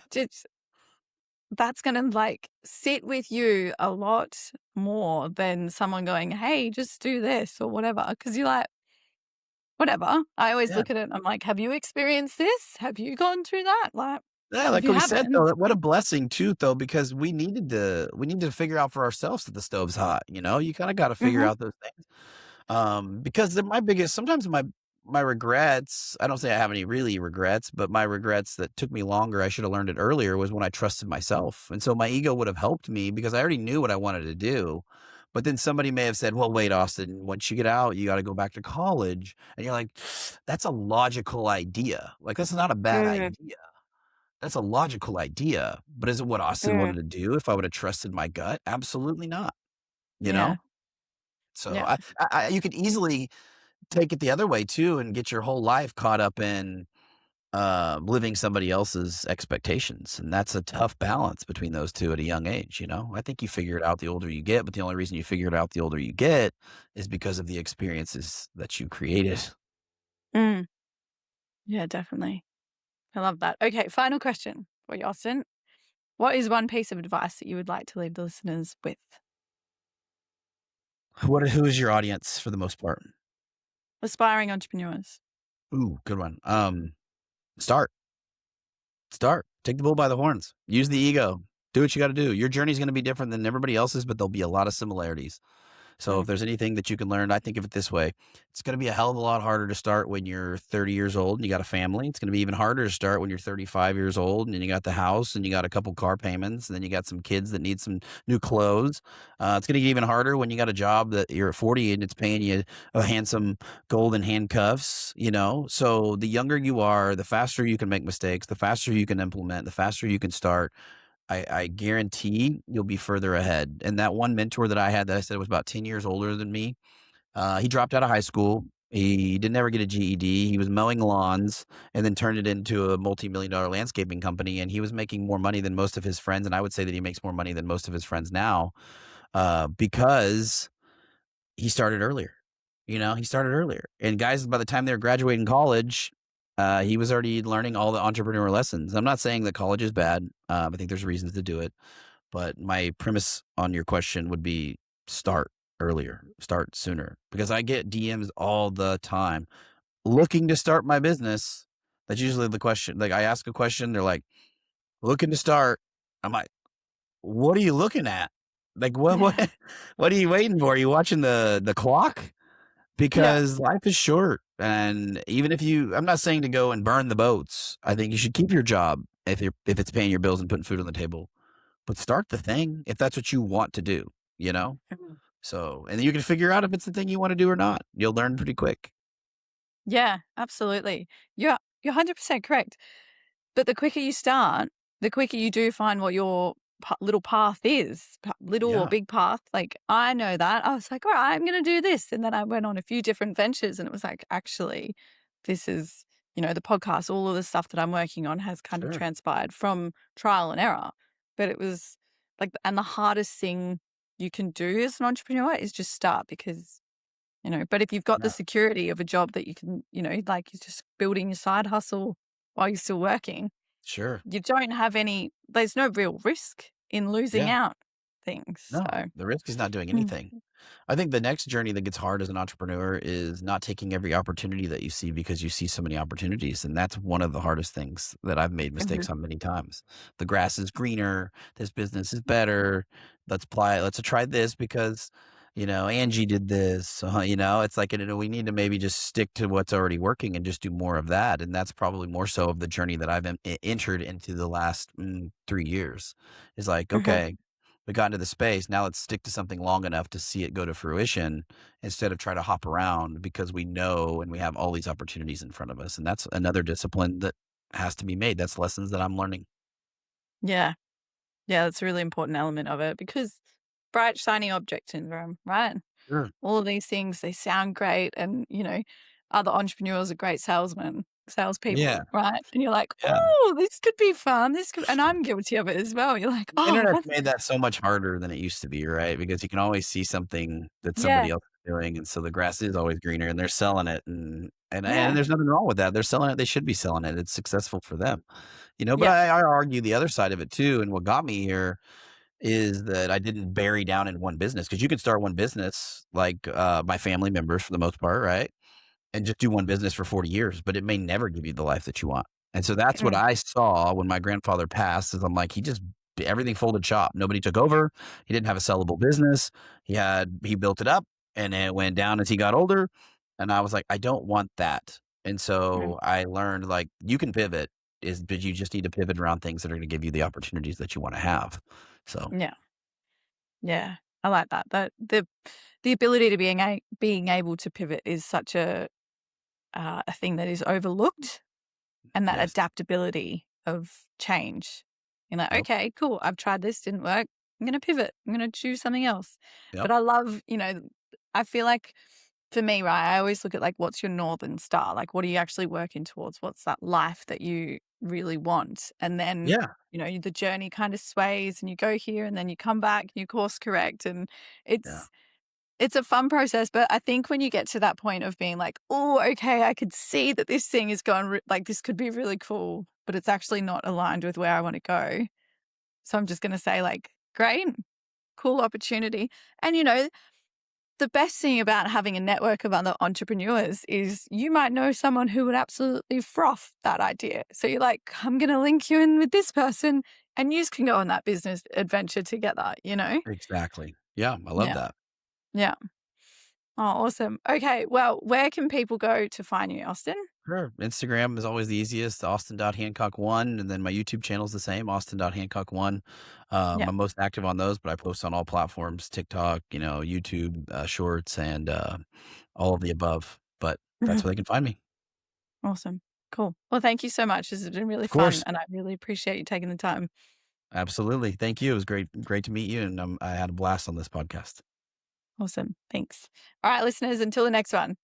That's going to like sit with you a lot more than someone going, hey, just do this or whatever. Cause you're like, whatever. I always Yeah. look at it and I'm like, have you experienced this? Have you gone through that? Like, Yeah, if like you we said though, haven't, what a blessing too, though, because we needed to figure out for ourselves that the stove's hot. You kind of got to figure mm-hmm, out those things. Because my biggest, sometimes my regrets, I don't say I have any really regrets, but my regrets that took me longer, I should have learned it earlier, was when I trusted myself. And so my ego would have helped me because I already knew what I wanted to do. But then somebody may have said, well, wait, Austin, once you get out, you got to go back to college. And you're like, that's a logical idea. Like, that's not a bad mm, idea. That's a logical idea, but is it what Austin mm, wanted to do if I would have trusted my gut? Absolutely not, you yeah, know? So yeah, you could easily take it the other way too and get your whole life caught up in living somebody else's expectations. And that's a tough balance between those two at a young age. I think you figure it out the older you get, but the only reason you figure it out the older you get is because of the experiences that you created. mm, yeah, definitely. I love that. Okay, final question for you, Austin. What is one piece of advice that you would like to leave the listeners with? Who is your audience for the most part? Aspiring entrepreneurs. Ooh, good one. Start. Start. Take the bull by the horns. Use the ego. Do what you got to do. Your journey is going to be different than everybody else's, but there'll be a lot of similarities. So if Mm, there's anything that you can learn, I think of it this way. It's going to be a hell of a lot harder to start when you're 30 years old and you got a family. It's going to be even harder to start when you're 35 years old and you got the house and you got a couple car payments and then you got some kids that need some new clothes. It's going to get even harder when you got a job that you're at 40 and it's paying you a handsome golden handcuffs. So the younger you are, the faster you can make mistakes, the faster you can implement, the faster you can start. I guarantee you'll be further ahead. And that one mentor that I had that I said was about 10 years older than me, he dropped out of high school. He didn't ever get a GED. He was mowing lawns and then turned it into a multi-million-dollar landscaping company. And he was making more money than most of his friends. And I would say that he makes more money than most of his friends now because he started earlier. He started earlier. And guys, by the time they were graduating college, he was already learning all the entrepreneur lessons. I'm not saying that college is bad. I think there's reasons to do it. But my premise on your question would be start earlier, start sooner. Because I get DMs all the time looking to start my business. That's usually the question. Like I ask a question, they're like, looking to start. I'm like, what are you looking at? Like what yeah, what what are you waiting for? Are you watching the clock? yeah, Because life is short. And even if I'm not saying to go and burn the boats. I think you should keep your job if it's paying your bills and putting food on the table. But start the thing if that's what you want to do. mm, So, and then you can figure out if it's the thing you want to do or not. You'll learn pretty quick. yeah, absolutely. You're 100% correct. But the quicker you start, the quicker you do find what your little path is, little or Yeah, big path. Like I know that. I was like, all right, I'm going to do this. And then I went on a few different ventures and it was like, actually, this is, the podcast, all of the stuff that I'm working on has kind of sure, transpired from trial and error. But it was like, and the hardest thing you can do as an entrepreneur is just start because but if you've got the yeah, security of a job that you can, like you're just building your side hustle while you're still working, sure. you don't have there's no real risk in losing Yeah, out things. no, So, the risk is not doing mm, anything. I think the next journey that gets hard as an entrepreneur is not taking every opportunity that you see because you see so many opportunities. And that's one of the hardest things that I've made Mhm. mistakes on many times. The grass is greener. This business is better. Let's try this because, Angie did this. It's like, we need to maybe just stick to what's already working and just do more of that. And that's probably more so of the journey that I've entered into the last 3 years is like, Mhm. okay, we got into the space. Now let's stick to something long enough to see it go to fruition instead of try to hop around because we know and we have all these opportunities in front of us. And that's another discipline that has to be made. That's lessons that I'm learning. Yeah. Yeah, that's a really important element of it because bright, shiny object syndrome, right? Sure. All of these things, they sound great and, other entrepreneurs are great Yeah. salespeople, right? And you're like, Yeah. "Oh, this could be fun. This could," and I'm guilty of it as well. You're like, The "Oh, internet's what?" made that so much harder than it used to be, right? Because you can always see something that Yeah, somebody else is doing, and so the grass is always greener, and they're selling it, and yeah, there's nothing wrong with that. They're selling it. They should be selling it. It's successful for them, But yeah, I argue the other side of it too, and what got me here is that I didn't bury down in one business because you can start one business like my family members for the most part, right? And just do one business for 40 years, but it may never give you the life that you want. And so that's what mm, I saw when my grandfather passed is I'm like, everything folded shop. Nobody took over. He didn't have a sellable business. He built it up and it went down as he got older. And I was like, I don't want that. And mm, so I learned like you can pivot but you just need to pivot around things that are going to give you the opportunities that you want to have. So yeah, yeah. I like that. That the ability to being able to pivot is such a thing that is overlooked. And that yes. adaptability of change. You're like, Yep. "Okay, cool. I've tried this, didn't work. I'm gonna pivot. I'm gonna choose something else." But Yep. I love, I feel like for me, right, I always look at like what's your northern star? Like what are you actually working towards? What's that life that you really want? And then, Yeah. the journey kind of sways and you go here and then you come back, you course correct. And Yeah. it's it's a fun process, but I think when you get to that point of being like, "Oh, okay, I could see that this thing is going like this could be really cool, but it's actually not aligned with where I want to go." So I'm just going to say like, "Great, cool opportunity." And the best thing about having a network of other entrepreneurs is you might know someone who would absolutely froth that idea. So you're like, "I'm going to link you in with this person and you can go on that business adventure together." Exactly. Yeah. I love Yeah. that. Yeah. Oh, awesome. Okay. Well, where can people go to find you, Austin? Sure. Instagram is always the easiest, Austin.Hancock1. And then my YouTube channel is the same, Austin.Hancock1. Yeah. I'm most active on those, but I post on all platforms TikTok, YouTube, shorts, and all of the above. But that's Mhm. where they can find me. Awesome. Cool. Well, thank you so much. This has been really Of fun, course. and I really appreciate you taking the time. Absolutely. Thank you. It was great to meet you. And I had a blast on this podcast. Awesome. Thanks. All right, listeners, until the next one.